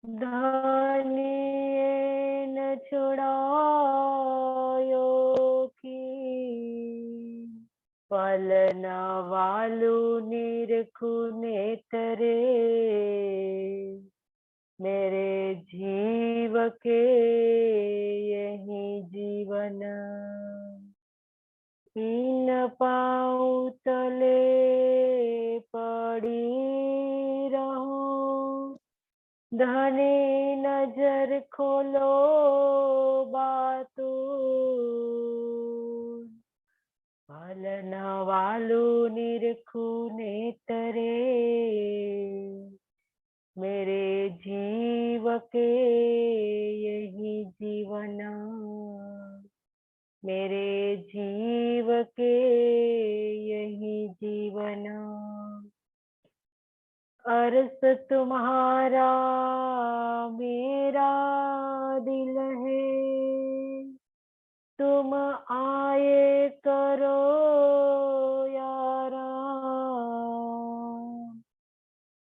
धनिये न छुड़ायो की पलन वालू निरखु नेतरे मेरे जीव के यही जीवन इन पाँव तले पड़ी रहूं धनी नजर खोलो बातू फलन वालू निरखू नेतरे मेरे जीव के यही जीवन मेरे जीव के यही जीवन अर्स तुम्हारा मेरा दिल है तुम आए करो यारा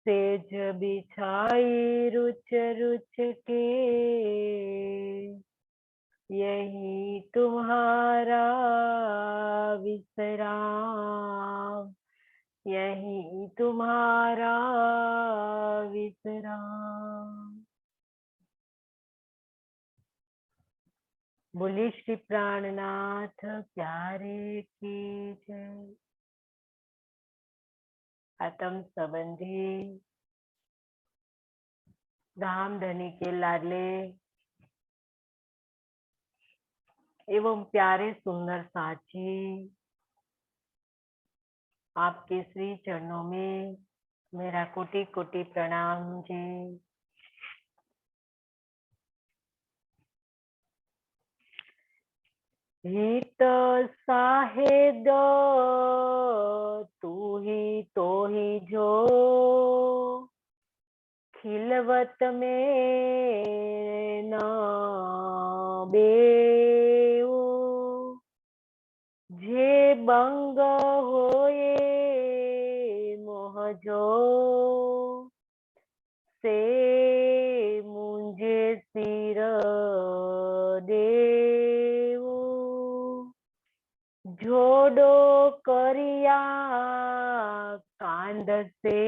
सेज बिछाई रुच रुच के यही तुम्हारा विश्राम यही तुम्हारा विश्राम। बोलिए श्री प्राणनाथ प्यारे की जय। आत्म संबंधी धाम धनी के लाडले एवं प्यारे सुंदर साची आपके श्री चरणों में मेरा कोटि कोटि प्रणाम जी। हित साहेद तू ही तो ही जो खिलवत में न बेऊ जे बंग होए मोह जो से मुझे सिर देऊ जोड़ो करिया कांद से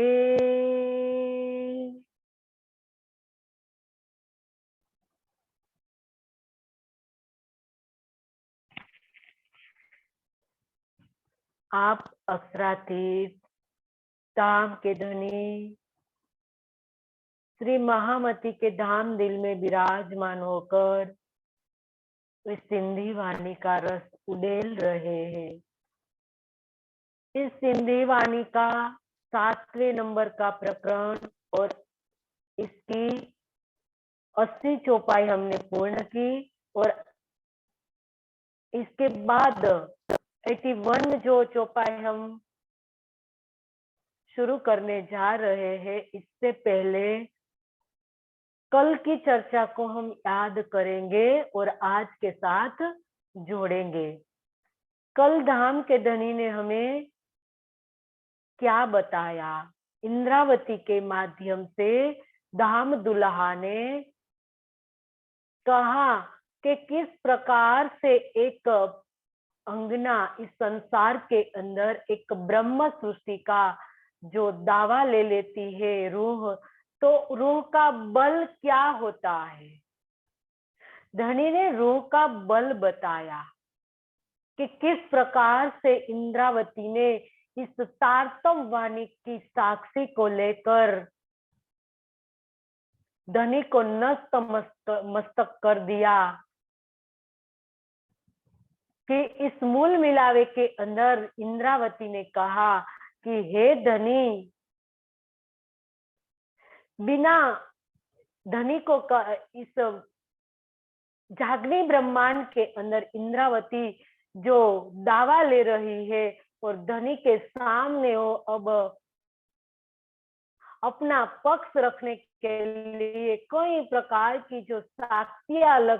आप अक्षरातीत धाम के धनी श्री महामती के धाम दिल में विराजमान होकर इस सिंधी वाणी का रस उड़ेल रहे हैं। इस सिंधी वाणी का 7वें नंबर का प्रकरण और इसकी 80 चौपाई हमने पूर्ण की और इसके बाद 81 जो चौपाई हम शुरू करने जा रहे हैं, इससे पहले कल की चर्चा को हम याद करेंगे और आज के साथ जोड़ेंगे। कल धाम के धनी ने हमें क्या बताया? इंद्रावती के माध्यम से धाम दुल्हा ने कहा कि किस प्रकार से एक अंगना इस संसार के अंदर एक ब्रह्म सृष्टि का जो दावा ले लेती है रूह, तो रूह का बल क्या होता है। धनी ने रूह का बल बताया कि किस प्रकार से इंद्रावती ने इस तारतम वाणी की साक्षी को लेकर धनी को नस्त मस्तक कर दिया कि इस मूल मिलावे के अंदर इंद्रावती ने कहा कि हे धनी, बिना धनी को इस जागनी ब्रह्मांड के अंदर इंद्रावती जो दावा ले रही है और धनी के सामने वो अब अपना पक्ष रखने के लिए कोई प्रकार की जो साक्षियां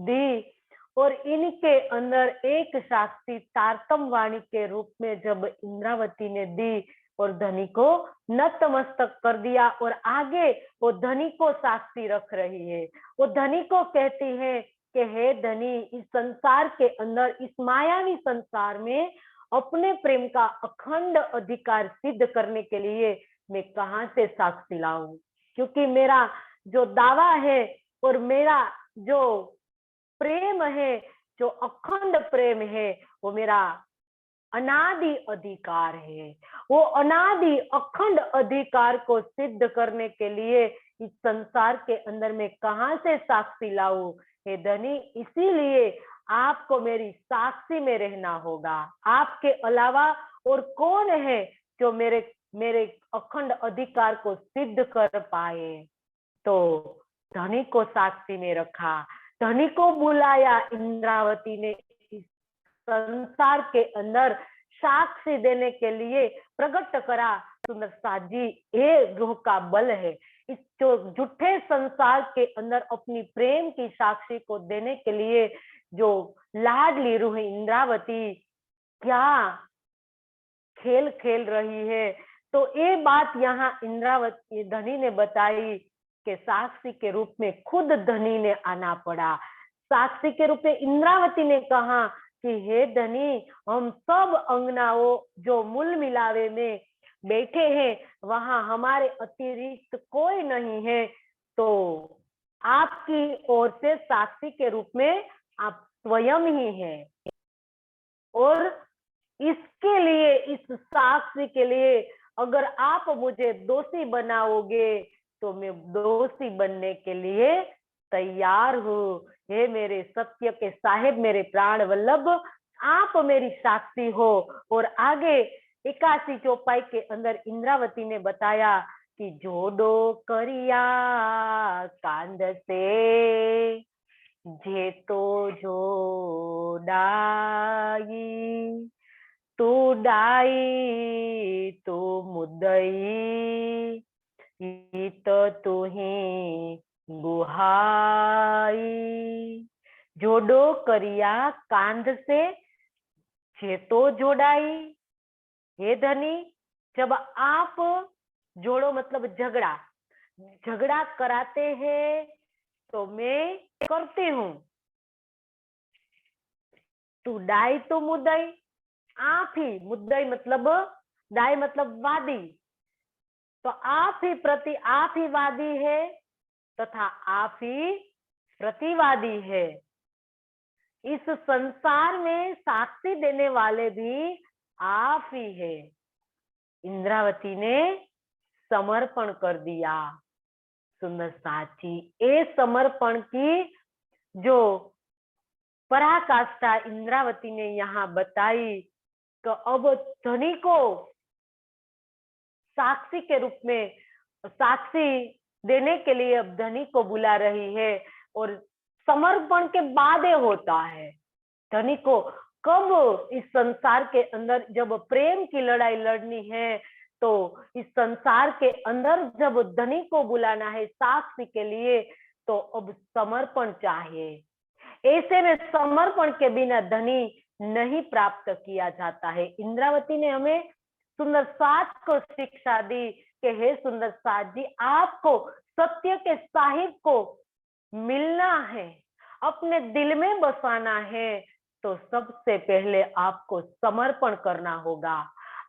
दी और इनके अंदर एक साक्षी तारतम वाणी के रूप में जब इंद्रावती ने दी और धनी को नतमस्तक कर दिया। और आगे वो धनी को साक्षी रख रही है। वो धनी को कहती है कि हे धनी, इस संसार के अंदर, इस मायावी संसार में अपने प्रेम का अखंड अधिकार सिद्ध करने के लिए मैं कहाँ से साक्षी लाऊं? क्योंकि मेरा जो दावा है और मेरा जो प्रेम है, जो अखंड प्रेम है, वो मेरा अनादि अधिकार है। वो अनादि अखंड अधिकार को सिद्ध करने के लिए इस संसार के अंदर मैं कहाँ से साक्षी लाऊं? हे धनी, इसीलिए आपको मेरी साक्षी में रहना होगा। आपके अलावा और कौन है जो मेरे मेरे अखंड अधिकार को सिद्ध कर पाए? तो धनी को साक्षी में रखा, धनी को बुलाया इंद्रावती ने इस संसार के अंदर साक्षी देने के लिए प्रकट करा। सुंदर साथ जी, ये रूह का बल है। इस जो झूठे संसार के अंदर अपनी प्रेम की साक्षी को देने के लिए जो लाडली रूह इंद्रावती क्या खेल खेल रही है। तो ये बात यहाँ इंद्रावती धनी ने बताई कि साक्षी के रूप में खुद धनी ने आना पड़ा। साक्षी के रूप में इंद्रावती ने कहा कि हे धनी, हम सब अंगनाओं जो मूल मिलावे में बैठे हैं, वहां हमारे अतिरिक्त कोई नहीं है। तो आपकी ओर से साक्षी के रूप में आप स्वयं ही हैं। और इसके लिए, इस साक्षी के लिए अगर आप मुझे दोषी बनाओगे तो मैं दोषी बनने के लिए तैयार हूँ। हे मेरे सत्य के साहेब, मेरे प्राण वल्लभ, आप मेरी साक्षी हो। और आगे 81 चौपाई के अंदर इंद्रावती ने बताया कि जोडो करिया कांद से जे तो जोडाई, तू डाई तू मुदई, तो तुही गुहाई। जोडो करिया कांध से जे तो जोड़ाई। हे धनी, जब आप जोड़ो मतलब झगड़ा, झगड़ा कराते हैं तो मैं करती हूँ। तू डाई तो मुदई, आप ही, मुद्दई मतलब डाई मतलब वादी, तो आप ही प्रति, आप ही वादी है तथा आप ही प्रतिवादी है। इस संसार में साक्षी देने वाले भी आप ही है। इंद्रावती ने समर्पण कर दिया। सुंदर साथी, ये समर्पण की जो पराकाष्ठा इंद्रावती ने यहाँ बताई, तो अब धनी को साक्षी के रूप में साक्षी देने के लिए अब धनी को बुला रही है। और समर्पण के बाद होता है। धनी को कब इस संसार के अंदर जब प्रेम की लड़ाई लड़नी है, तो इस संसार के अंदर जब धनी को बुलाना है साक्षी के लिए, तो अब समर्पण चाहिए। ऐसे में समर्पण के बिना धनी नहीं प्राप्त किया जाता है। इंद्रावती ने हमें सुंदर साथ को शिक्षा दी कि हे सुंदर साथ जी, आपको सत्य के साहिब को मिलना है, अपने दिल में बसाना है, तो सबसे पहले आपको समर्पण करना होगा।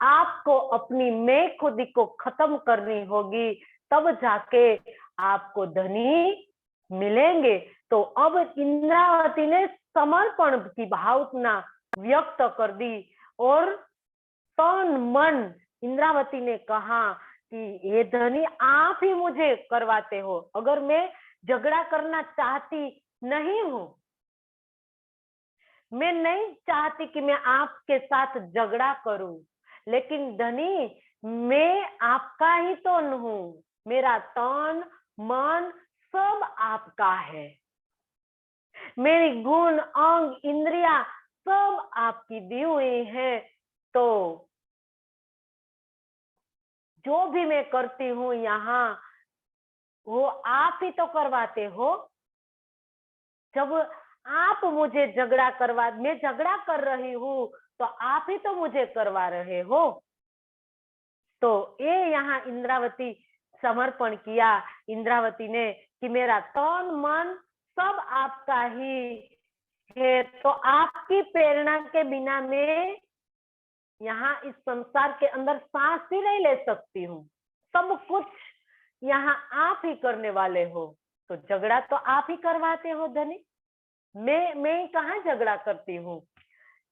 आपको अपनी मैं खुदी को खत्म करनी होगी, तब जाके आपको धनी मिलेंगे। तो अब इंद्रावती ने समर्पण की भावना व्यक्त कर दी और तन मन इंद्रावती ने कहा कि ये धनी, आप ही मुझे करवाते हो। अगर मैं झगड़ा करना चाहती नहीं हूं, मैं नहीं चाहती कि मैं आपके साथ झगड़ा करूं, लेकिन धनी मैं आपका ही तन हूं, मेरा तन मन सब आपका है, मेरी गुण अंग इंद्रिया सब आपकी दी हुई है। तो जो भी मैं करती हूँ यहाँ, वो आप ही तो करवाते हो। जब आप मुझे झगड़ा करवा, मैं झगड़ा कर रही हूँ, तो आप ही तो मुझे करवा रहे हो। तो ये यहाँ इंद्रावती समर्पण किया इंद्रावती ने कि मेरा तन मन सब आपका ही है, तो आपकी प्रेरणा के बिना मैं यहाँ इस संसार के अंदर सांस ही नहीं ले सकती हूँ। सब कुछ यहाँ आप ही करने वाले हो, तो झगड़ा तो आप ही करवाते हो धनी। मैं कहाँ झगड़ा करती हूँ।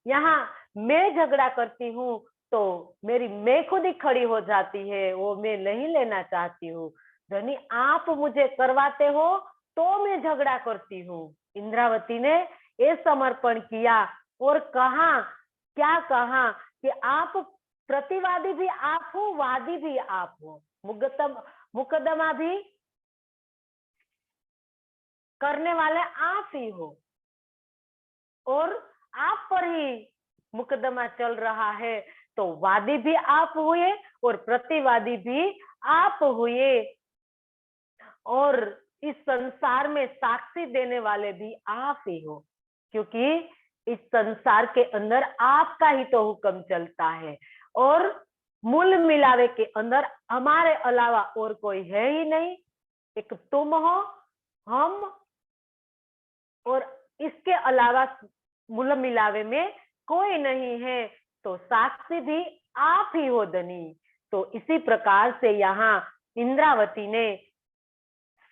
यहाँ मैं झगड़ा करती हूँ तो मेरी मैं खुद ही खड़ी हो जाती है, वो मैं नहीं लेना चाहती हूँ। धनी आप मुझे करवाते हो तो मैं झगड़ा करती हूँ। इंद्रावती ने ये समर्पण किया और कहा, क्या कहा कि आप प्रतिवादी भी आप हो, वादी भी आप हो, मुकदमा भी करने वाले आप ही हो, और आप पर ही मुकदमा चल रहा है, तो वादी भी आप हुए और प्रतिवादी भी आप हुए, और इस संसार में साक्षी देने वाले भी आप ही हो, क्योंकि इस संसार के अंदर आपका ही तो हुक्म चलता है, और मूल मिलावे के अंदर हमारे अलावा और कोई है ही नहीं। एक तुम हो, हम, और इसके अलावा मूल मिलावे में कोई नहीं है, तो साक्षी भी आप ही हो धनी। तो इसी प्रकार से यहाँ इंद्रावती ने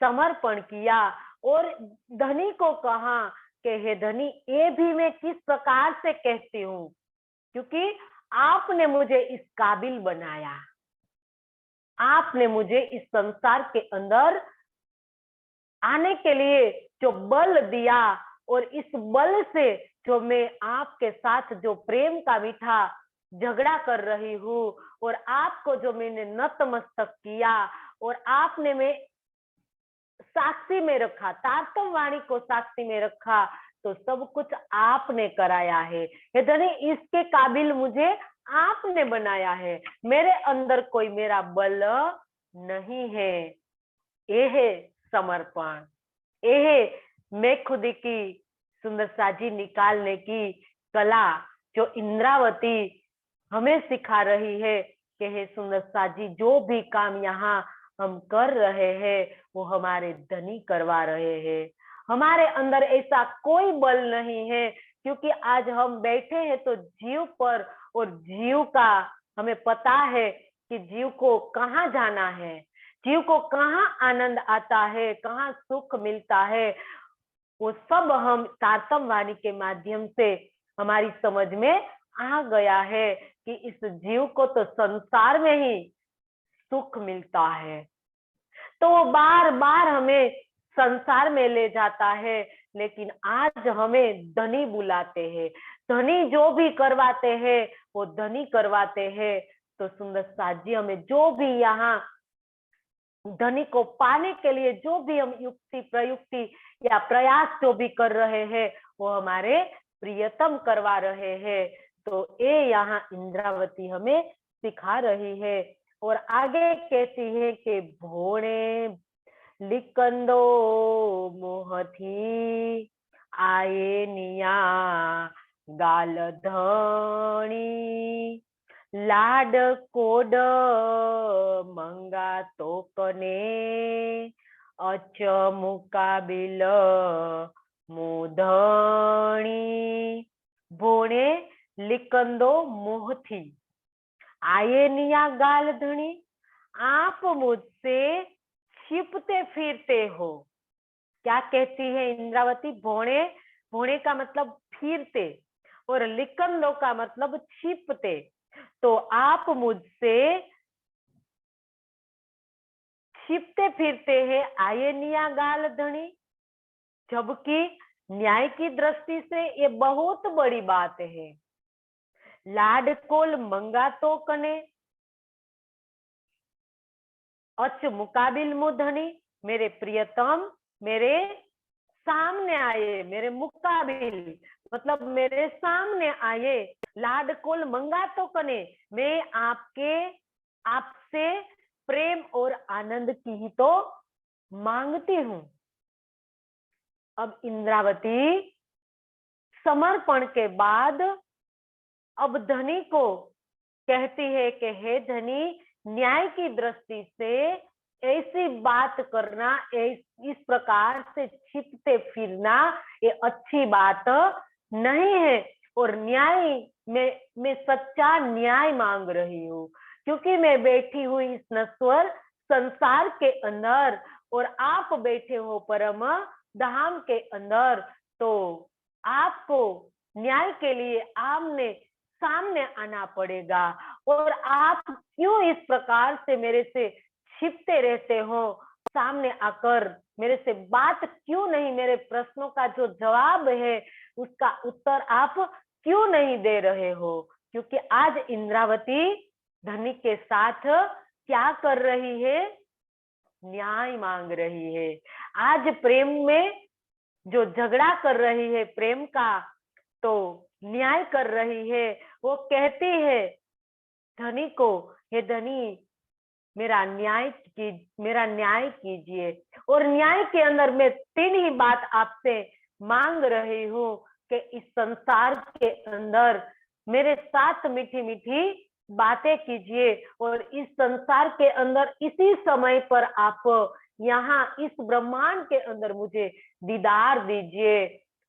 समर्पण किया और धनी को कहा कि हे धनी, ये भी मैं किस प्रकार से कहती हूँ, क्योंकि आपने मुझे इस काबिल बनाया, आपने मुझे इस संसार के अंदर आने के लिए जो बल दिया, और इस बल से जो मैं आपके साथ जो प्रेम का मीठा झगड़ा कर रही हूँ, और आपको जो मैंने नतमस्तक किया, और आपने मैं साक्षी में रखा, तारतम वाणी को साक्षी में रखा, तो सब कुछ आपने कराया है। धनी इसके काबिल मुझे आपने बनाया है, मेरे अंदर कोई मेरा बल नहीं है। ये है समर्पण, ये है मैं खुद की सुंदर साजी निकालने की कला, जो इंद्रावती हमें सिखा रही है कि हे सुंदर साजी, जो भी काम यहाँ हम कर रहे हैं वो हमारे धनी करवा रहे हैं। हमारे अंदर ऐसा कोई बल नहीं है, क्योंकि आज हम बैठे हैं तो जीव पर, और जीव का हमें पता है कि जीव को कहाँ जाना है, जीव को कहाँ आनंद आता है, कहाँ सुख मिलता है, वो सब हम तारतम वाणी के माध्यम से हमारी समझ में आ गया है कि इस जीव को तो संसार में ही सुख मिलता है, तो वो बार बार हमें संसार में ले जाता है, लेकिन आज हमें धनी बुलाते हैं, धनी जो भी करवाते हैं वो धनी करवाते हैं। तो सुंदर साथ जी, हमें जो भी यहाँ धनी को पाने के लिए जो भी हम युक्ति प्रयुक्ति या प्रयास जो भी कर रहे हैं, वो हमारे प्रियतम करवा रहे हैं। तो ये यहाँ इंद्रावती हमें सिखा रही है, और आगे कहती है कि भोणे लिकंदो मोहथी आये निया गाल धणी लाड कोड मंगा तो कने अच मुकाबिल मोधणी भोणे लिकंदो मोहथी आये निया गाल धनी, आप मुझसे छिपते फिरते हो। क्या कहती है इंद्रावती? भोणे, भोणे का मतलब फिरते, और लिकंदो का मतलब छिपते। तो आप मुझसे छिपते फिरते हैं, आये निया गाल धनी, जबकि न्याय की दृष्टि से ये बहुत बड़ी बात है। लाडकोल मंगा तो कने अच मुकाबिल मुधनी, मेरे प्रियतम मेरे सामने आए, मेरे मुकाबिल मतलब मेरे सामने आए। लाडकोल मंगा तो कने, मैं आपसे प्रेम और आनंद की ही तो मांगती हूँ। अब इंद्रावती समर्पण के बाद अब धनी को कहती है कि हे धनी, न्याय की दृष्टि से ऐसी बात करना, इस प्रकार से छिपते फिरना, ये अच्छी बात नहीं है। और न्याय मैं सच्चा न्याय मांग रही हूँ, क्योंकि मैं बैठी हुई इस नश्वर संसार के अंदर और आप बैठे हो परम धाम के अंदर। तो आपको न्याय के लिए आमने सामने आना पड़ेगा। और आप क्यों इस प्रकार से मेरे से छिपते रहते हो? सामने आकर मेरे से बात क्यों नहीं, मेरे प्रश्नों का जो जवाब है उसका उत्तर आप क्यों नहीं दे रहे हो? क्योंकि आज इंद्रावती धनी के साथ क्या कर रही है? न्याय मांग रही है। आज प्रेम में जो झगड़ा कर रही है प्रेम का, तो न्याय कर रही है। वो कहती है धनी को, हे धनी, मेरा न्याय कीजिए। और न्याय के अंदर मैं 3 ही बात आपसे मांग रही हूँ कि इस संसार के अंदर मेरे साथ मीठी मीठी बातें कीजिए। और इस संसार के अंदर इसी समय पर आप यहाँ इस ब्रह्मांड के अंदर मुझे दीदार दीजिए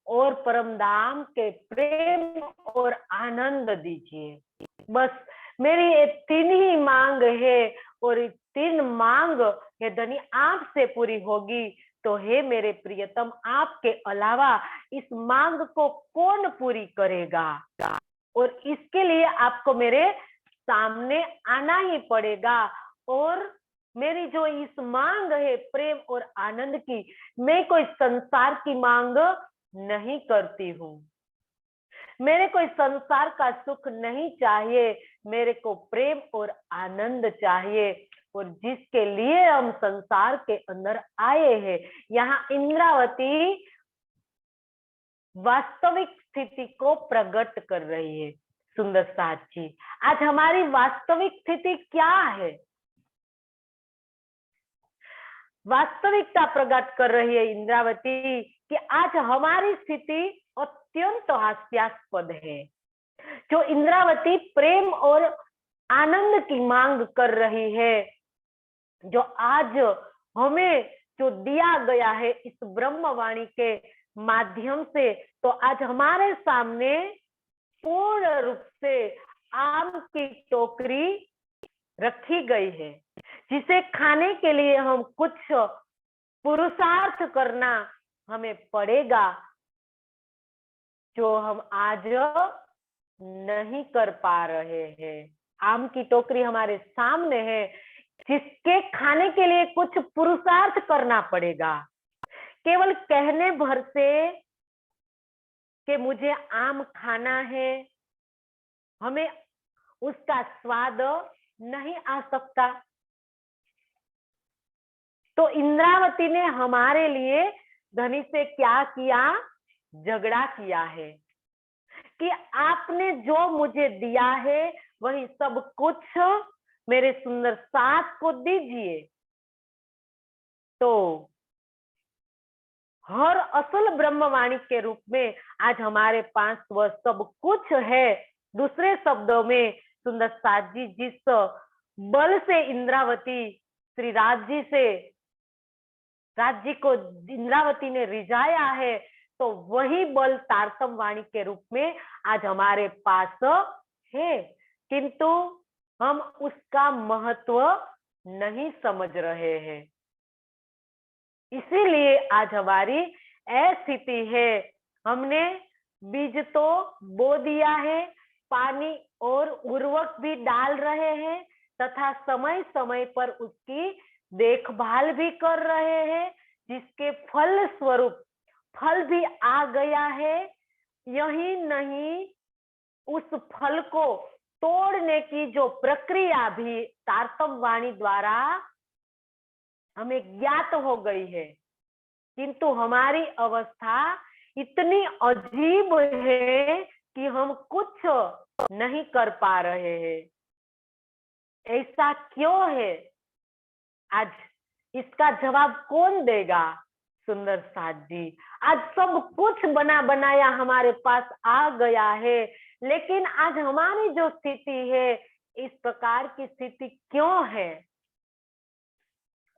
और परम धाम के प्रेम और आनंद दीजिए। बस मेरी ये 3 ही मांग है। और 3 मांग ये धनी आपसे पूरी होगी तो हे मेरे प्रियतम, आपके अलावा इस मांग को कौन पूरी करेगा? और इसके लिए आपको मेरे सामने आना ही पड़ेगा। और मेरी जो इस मांग है प्रेम और आनंद की, मैं कोई संसार की मांग नहीं करती हूँ। मेरे को इस संसार का सुख नहीं चाहिए, मेरे को प्रेम और आनंद चाहिए। और जिसके लिए हम संसार के अंदर आए हैं, यहाँ इंद्रावती वास्तविक स्थिति को प्रकट कर रही है। सुंदर साथ जी, आज हमारी वास्तविक स्थिति क्या है? वास्तविकता प्रकट कर रही है इंद्रावती कि आज हमारी स्थिति अत्यंत हास्यास्पद है। जो इंद्रावती प्रेम और आनंद की मांग कर रही है, जो आज हमें जो दिया गया है इस ब्रह्मवाणी के माध्यम से, तो आज हमारे सामने पूर्ण रूप से आम की टोकरी रखी गई है, जिसे खाने के लिए हम कुछ पुरुषार्थ करना हमें पड़ेगा, जो हम आज नहीं कर पा रहे हैं। आम की टोकरी हमारे सामने है, जिसके खाने के लिए कुछ पुरुषार्थ करना पड़ेगा। केवल कहने भर से कि मुझे आम खाना है, हमें उसका स्वाद नहीं आ सकता। तो इंद्रावती ने हमारे लिए धनी से क्या किया? झगड़ा किया है कि आपने जो मुझे दिया है वही सब कुछ मेरे सुंदर साथ को दीजिए। तो हर असल ब्रह्मवाणी के रूप में आज हमारे पास वह सब कुछ है। दूसरे शब्दों में सुंदर साथ जी, जिस बल से इंद्रावती श्री राज्य को इंद्रावती ने रिझाया है, तो वही बल तारतम वाणी के रूप में आज हमारे पास है, किंतु हम उसका महत्व नहीं समझ रहे हैं। इसीलिए आज हमारी स्थिति है। हमने बीज तो बो दिया है, पानी और उर्वरक भी डाल रहे हैं तथा समय समय पर उसकी देखभाल भी कर रहे हैं, जिसके फल स्वरूप फल भी आ गया है। यही नहीं, उस फल को तोड़ने की जो प्रक्रिया भी तारतम वाणी द्वारा हमें ज्ञात हो गई है, किंतु हमारी अवस्था इतनी अजीब है कि हम कुछ नहीं कर पा रहे हैं। ऐसा क्यों है? आज इसका जवाब कौन देगा? सुंदर साथ जी, आज सब कुछ बना बनाया हमारे पास आ गया है, लेकिन आज हमारी जो स्थिति है इस प्रकार की स्थिति क्यों है?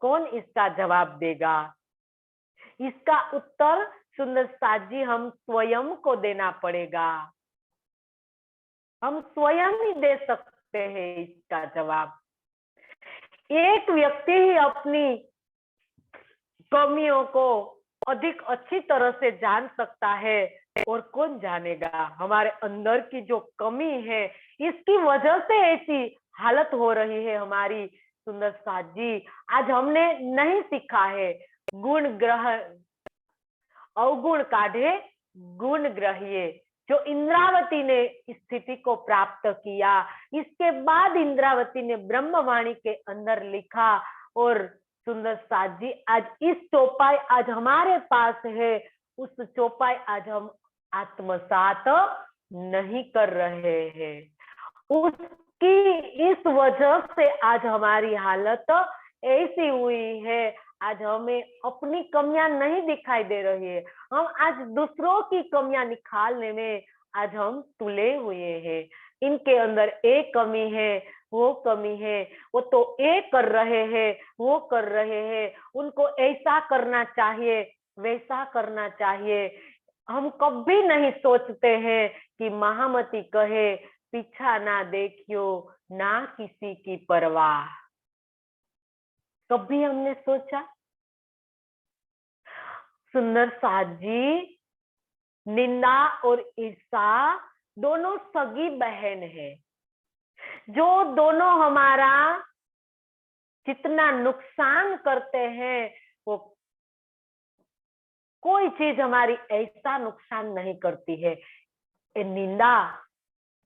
कौन इसका जवाब देगा? इसका उत्तर सुंदर साथ जी हम स्वयं को देना पड़ेगा। हम स्वयं ही दे सकते हैं इसका जवाब। एक व्यक्ति ही अपनी कमियों को अधिक अच्छी तरह से जान सकता है, और कौन जानेगा हमारे अंदर की जो कमी है, इसकी वजह से ऐसी हालत हो रही है हमारी। सुंदर साथ जी, आज हमने नहीं सीखा है गुण ग्रह अवगुण काढ़े गुण ग्रहिए। जो इंद्रावती ने स्थिति को प्राप्त किया, इसके बाद इंद्रावती ने ब्रह्मवाणी के अंदर लिखा, और सुंदर साथ जी आज इस चौपाई आज हमारे पास है, उस चौपाई आज हम आत्मसात नहीं कर रहे हैं। उसकी इस वजह से आज हमारी हालत ऐसी हुई है। आज हमें अपनी कमियां नहीं दिखाई दे रही है, हम आज दूसरों की कमियां निकालने में आज हम तुले हुए हैं। इनके अंदर एक कमी है, वो कमी है, वो तो एक कर रहे हैं, वो कर रहे हैं, उनको ऐसा करना चाहिए, वैसा करना चाहिए। हम कभी नहीं सोचते हैं कि महामती कहे पीछा ना देखियो ना किसी की परवाह। कभी हमने सोचा? सुंदर साथ जी, निंदा और ईर्षा दोनों सगी बहन है, जो दोनों हमारा जितना नुकसान करते हैं, वो कोई चीज हमारी ऐसा नुकसान नहीं करती है। ये निंदा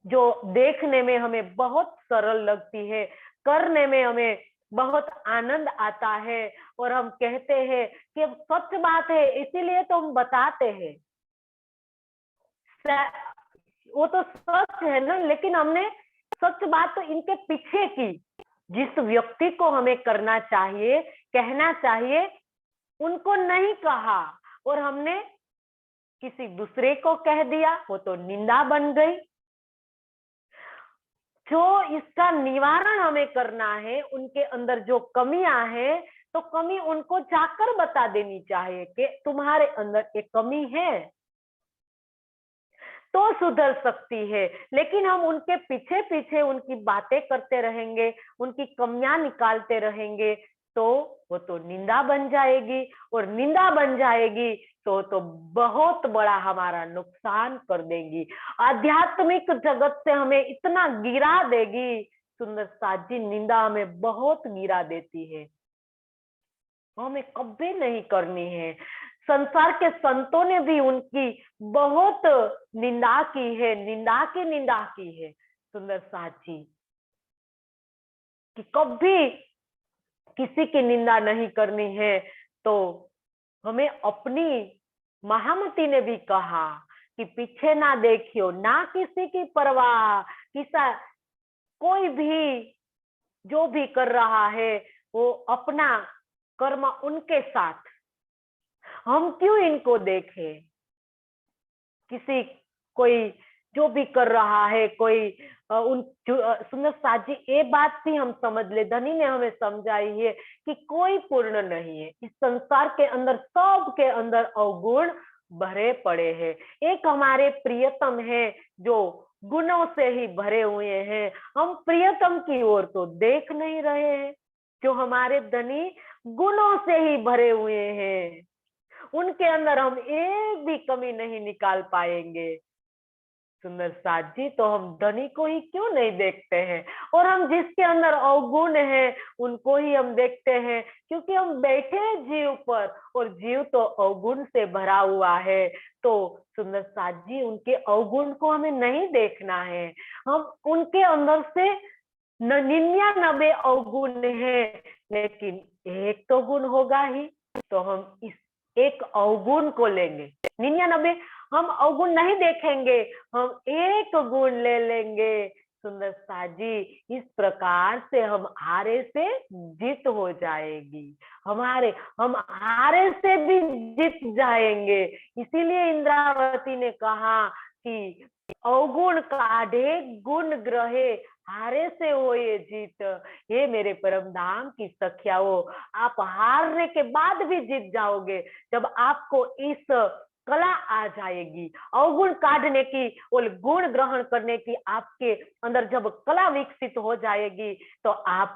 जो देखने में हमें बहुत सरल लगती है, करने में हमें बहुत आनंद आता है, और हम कहते हैं कि अब सच बात है इसीलिए तो हम बताते हैं, वो तो सच है ना। लेकिन हमने सच बात तो इनके पीछे की, जिस व्यक्ति को हमें करना चाहिए, कहना चाहिए, उनको नहीं कहा, और हमने किसी दूसरे को कह दिया, वो तो निंदा बन गई। जो इसका निवारण हमें करना है, उनके अंदर जो कमियां हैं, तो कमी उनको जाकर बता देनी चाहिए कि तुम्हारे अंदर एक कमी है, तो सुधर सकती है। लेकिन हम उनके पीछे पीछे उनकी बातें करते रहेंगे, उनकी कमियां निकालते रहेंगे, तो वो तो निंदा बन जाएगी, और निंदा बन जाएगी तो बहुत बड़ा हमारा नुकसान कर देगी, आध्यात्मिक जगत से हमें इतना गिरा देगी। सुंदर साथ जी, निंदा हमें बहुत गिरा देती है, हमें कभी नहीं करनी है। संसार के संतों ने भी उनकी बहुत निंदा की है, निंदा की है सुंदर साथ जी, कि कभी किसी की निंदा नहीं करनी है। तो हमें अपनी महामती ने भी कहा कि पीछे ना देखियो ना किसी की परवाह, किसा कोई भी जो भी कर रहा है वो अपना कर्म उनके साथ, हम क्यों इनको देखें। किसी कोई जो भी कर रहा है, कोई सुंदर साथ जी, ये बात भी हम समझ ले, धनी ने हमें समझाई है कि कोई पूर्ण नहीं है, इस संसार के अंदर सब के अंदर अवगुण भरे पड़े हैं। एक हमारे प्रियतम है जो गुणों से ही भरे हुए हैं, हम प्रियतम की ओर तो देख नहीं रहे हैं। जो हमारे धनी गुणों से ही भरे हुए हैं, उनके अंदर हम एक भी कमी नहीं निकाल पाएंगे। सुंदर साथ जी, तो हम धनी को ही क्यों नहीं देखते हैं, और हम जिसके अंदर अवगुण है उनको ही हम देखते हैं, क्योंकि हम बैठे हैं जीव पर, और जीव तो अवगुण से भरा हुआ है। तो सुंदर साथ जी, उनके अवगुण को हमें नहीं देखना है, हम उनके अंदर से 99 अवगुण है, लेकिन एक तो गुण होगा ही, तो हम इस एक अवगुण को लेंगे। 99 हम अवगुण नहीं देखेंगे, हम एक गुण ले लेंगे। सुंदर साथ जी, इस प्रकार से हम हारे से जीत हो जाएगी, हम हारे से भी जीत जाएंगे। इसीलिए इंद्रावती ने कहा कि अवगुण काढ़े गुण ग्रहे हारे से होए जीत। हे मेरे परम धाम की सखियाओ, आप हारने के बाद भी जीत जाओगे जब आपको इस कला आ जाएगी, अवगुण काढ़ने की और गुण ग्रहण करने की आपके अंदर जब कला विकसित हो जाएगी तो आप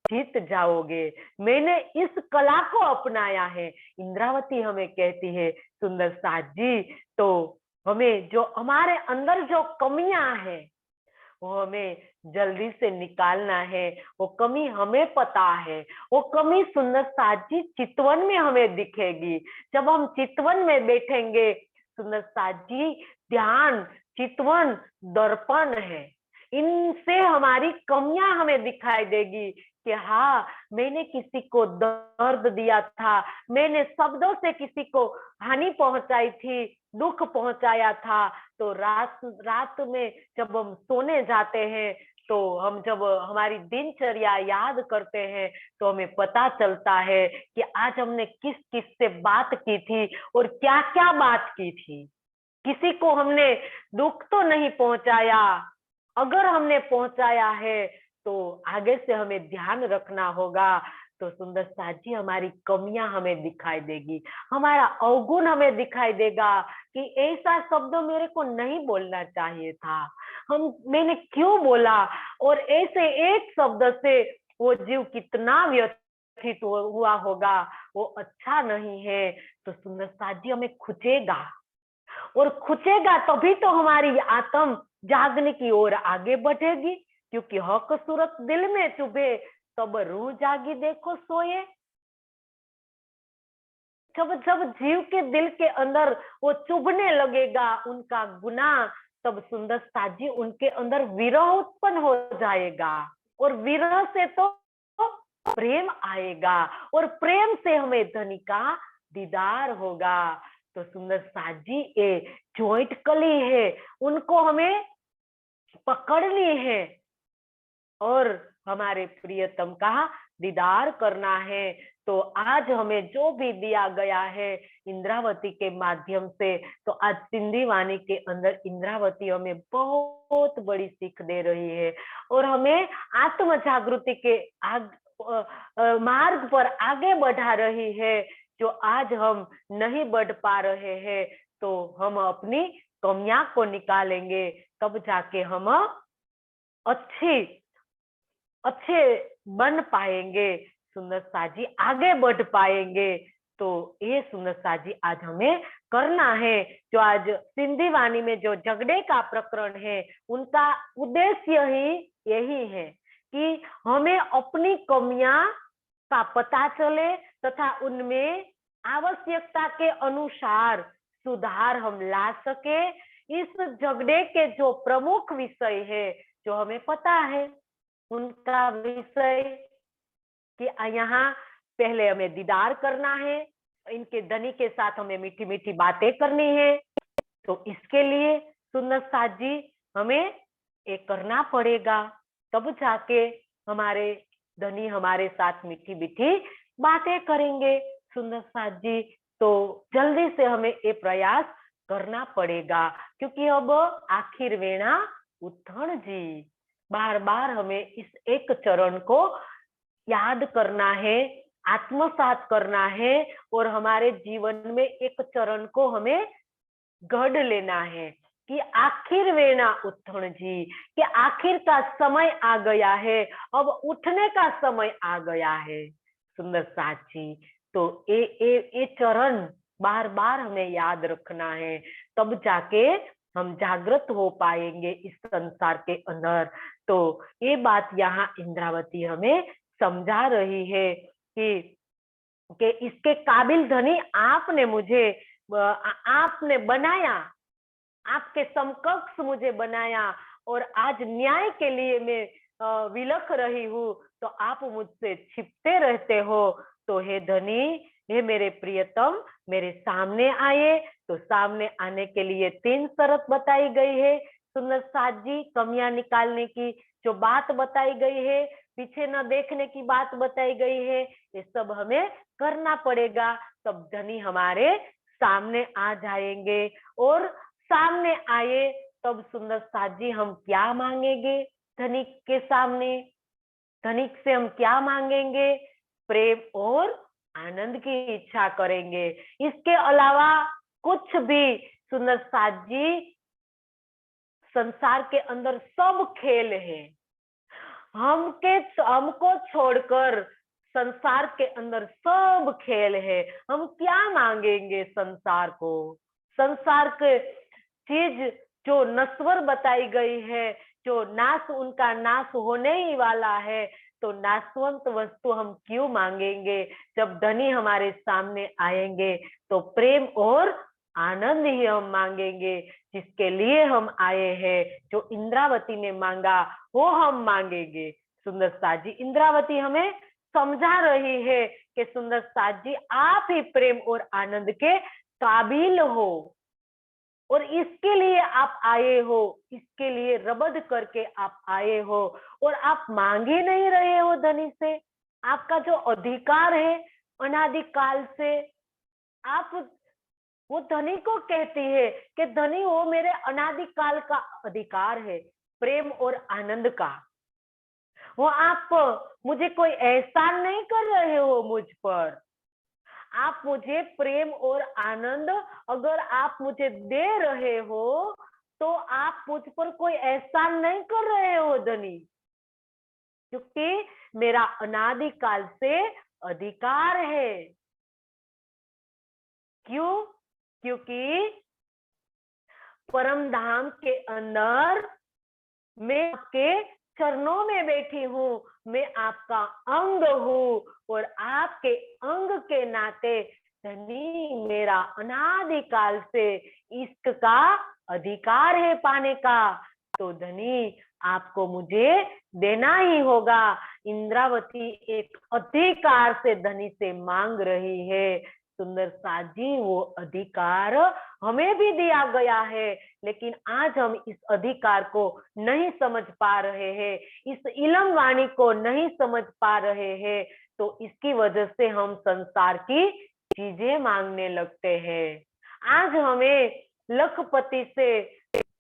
जीत जाओगे। मैंने इस कला को अपनाया है, इंद्रावती हमें कहती है सुंदर साज जी। तो हमें जो हमारे अंदर जो कमियां हैं वो हमें जल्दी से निकालना है। वो कमी हमें पता है, वो कमी सुंदर साजी चितवन में हमें दिखेगी। जब हम चितवन में बैठेंगे सुंदर साजी, ध्यान चितवन दर्पण है, इनसे हमारी कमियां हमें दिखाई देगी कि हाँ, मैंने किसी को दर्द दिया था, मैंने शब्दों से किसी को हानि पहुंचाई थी, दुख पहुंचाया था। तो रात रात में जब हम सोने जाते हैं तो हम जब हमारी दिनचर्या याद करते हैं तो हमें पता चलता है कि आज हमने किस किस से बात की थी और क्या क्या बात की थी। किसी को हमने दुख तो नहीं पहुंचाया, अगर हमने पहुंचाया है तो आगे से हमें ध्यान रखना होगा। तो सुंदर साजी हमारी कमियां हमें दिखाई देगी, हमारा अवगुण हमें दिखाई देगा कि ऐसा शब्द मेरे को नहीं बोलना चाहिए था, मैंने क्यों बोला, और ऐसे एक शब्द से वो जीव कितना व्यथित हुआ होगा, वो अच्छा नहीं है। तो सुंदर साजी हमें खुचेगा, और खुचेगा तभी तो हमारी आत्म जागने की ओर आगे बढ़ेगी, क्योंकि हक सूरत दिल में चुभे तब रूह जागी देखो सोए। जब जब जीव के दिल के अंदर वो चुभने लगेगा उनका गुनाह, तब सुंदर साजी उनके अंदर विरह उत्पन्न हो जाएगा, और विरह से तो प्रेम आएगा, और प्रेम से हमें धनी का दीदार होगा। तो सुंदर साजी ये ज्वाइंट कली है, उनको हमें पकड़नी है और हमारे प्रियतम का दीदार करना है। तो आज हमें जो भी दिया गया है इंद्रावती के माध्यम से, तो आज सिंधी वाणी के अंदर इंद्रावती हमें बहुत बड़ी सीख दे रही है और हमें आत्म जागृति के मार्ग पर आगे बढ़ा रही है। जो आज हम नहीं बढ़ पा रहे हैं तो हम अपनी कमियां को निकालेंगे, तब जाके हम अच्छे बन पाएंगे, सुंदर साजी आगे बढ़ पाएंगे। तो ये सुंदर साजी आज हमें करना है। जो आज सिंधी वाणी में जो झगड़े का प्रकरण है उनका उद्देश्य ही यही है कि हमें अपनी कमियां का पता चले तथा उनमें आवश्यकता के अनुसार सुधार हम ला सके। इस झगड़े के जो प्रमुख विषय है जो हमें पता है, उनका विषय कि यहाँ पहले हमें दीदार करना है, इनके धनी के साथ हमें मीठी मीठी बातें करनी है। तो इसके लिए सुंदर साज जी हमें ये करना पड़ेगा, तब जाके हमारे धनी हमारे साथ मीठी मीठी बातें करेंगे। सुंदर साज जी, तो जल्दी से हमें ये प्रयास करना पड़ेगा, क्योंकि अब आखिर वेणा उथण जी, बार बार हमें इस एक चरण को याद करना है, आत्मसात करना है और हमारे जीवन में एक चरण को हमें गढ़ लेना है कि आखिर वेणा उठण जी, कि आखिर का समय आ गया है, अब उठने का समय आ गया है। सुंदर साची, तो ये चरण बार बार हमें याद रखना है, तब जाके हम जागृत हो पाएंगे इस संसार के अंदर। तो ये बात यहाँ इंद्रावती हमें समझा रही है कि इसके काबिल धनी आपने मुझे आपने बनाया, आपके समकक्ष मुझे बनाया और आज न्याय के लिए मैं विलख रही हूँ, तो आप मुझसे छिपते रहते हो। तो हे धनी, हे मेरे प्रियतम, मेरे सामने आए। तो सामने आने के लिए 3 शर्त बताई गई है सुंदर साज जी, कमियां निकालने की जो बात बताई गई है, पीछे न देखने की बात बताई गई है, ये सब हमें करना पड़ेगा, तब धनी हमारे सामने आ जाएंगे। और सामने आए तब सुंदर साथ जी हम क्या मांगेंगे? धनिक के सामने धनिक से हम क्या मांगेंगे? प्रेम और आनंद की इच्छा करेंगे। इसके अलावा कुछ भी सुंदर साथ जी, संसार के अंदर सब खेल है। हमको छोड़कर संसार के अंदर सब खेल है। हम क्या मांगेंगे संसार को? संसार के चीज जो नश्वर बताई गई है, जो नाश, उनका नाश होने ही वाला है, तो नाशवंत वस्तु हम क्यों मांगेंगे? जब धनी हमारे सामने आएंगे तो प्रेम और आनंद ही हम मांगेंगे। जिसके लिए हम आए हैं, जो इंद्रावती ने मांगा वो हम मांगेंगे। सुंदर साथ जी, इंद्रावती हमें समझा रही है कि सुंदर साथ जी आप ही प्रेम और आनंद के काबिल हो, और इसके लिए आप आए हो, इसके लिए रबद करके आप आए हो, और आप मांग ही नहीं रहे हो धनी से। आपका जो अधिकार है अनादिकाल से, आप वो धनी को कहती है कि धनी वो मेरे अनादिकाल का अधिकार है, प्रेम और आनंद का। वो आप मुझे कोई एहसान नहीं कर रहे हो मुझ पर। आप मुझे प्रेम और आनंद अगर आप मुझे दे रहे हो तो आप मुझ पर कोई एहसान नहीं कर रहे हो धनी, क्योंकि मेरा अनादिकाल से अधिकार है। क्यों? क्योंकि परम धाम के अंदर मैं आपके चरणों में बैठी हूँ, मैं आपका अंग हूँ, और आपके अंग के नाते धनी मेरा अनादिकाल से इश्क का अधिकार है पाने का। तो धनी आपको मुझे देना ही होगा। इंद्रावती एक अधिकार से धनी से मांग रही है। सुंदर साथ जी, वो अधिकार हमें भी दिया गया है, लेकिन आज हम इस अधिकार को नहीं समझ पा रहे हैं, इस इलम वाणी को नहीं समझ पा रहे हैं, तो इसकी वजह से हम संसार की चीजें मांगने लगते हैं। आज हमें लखपति से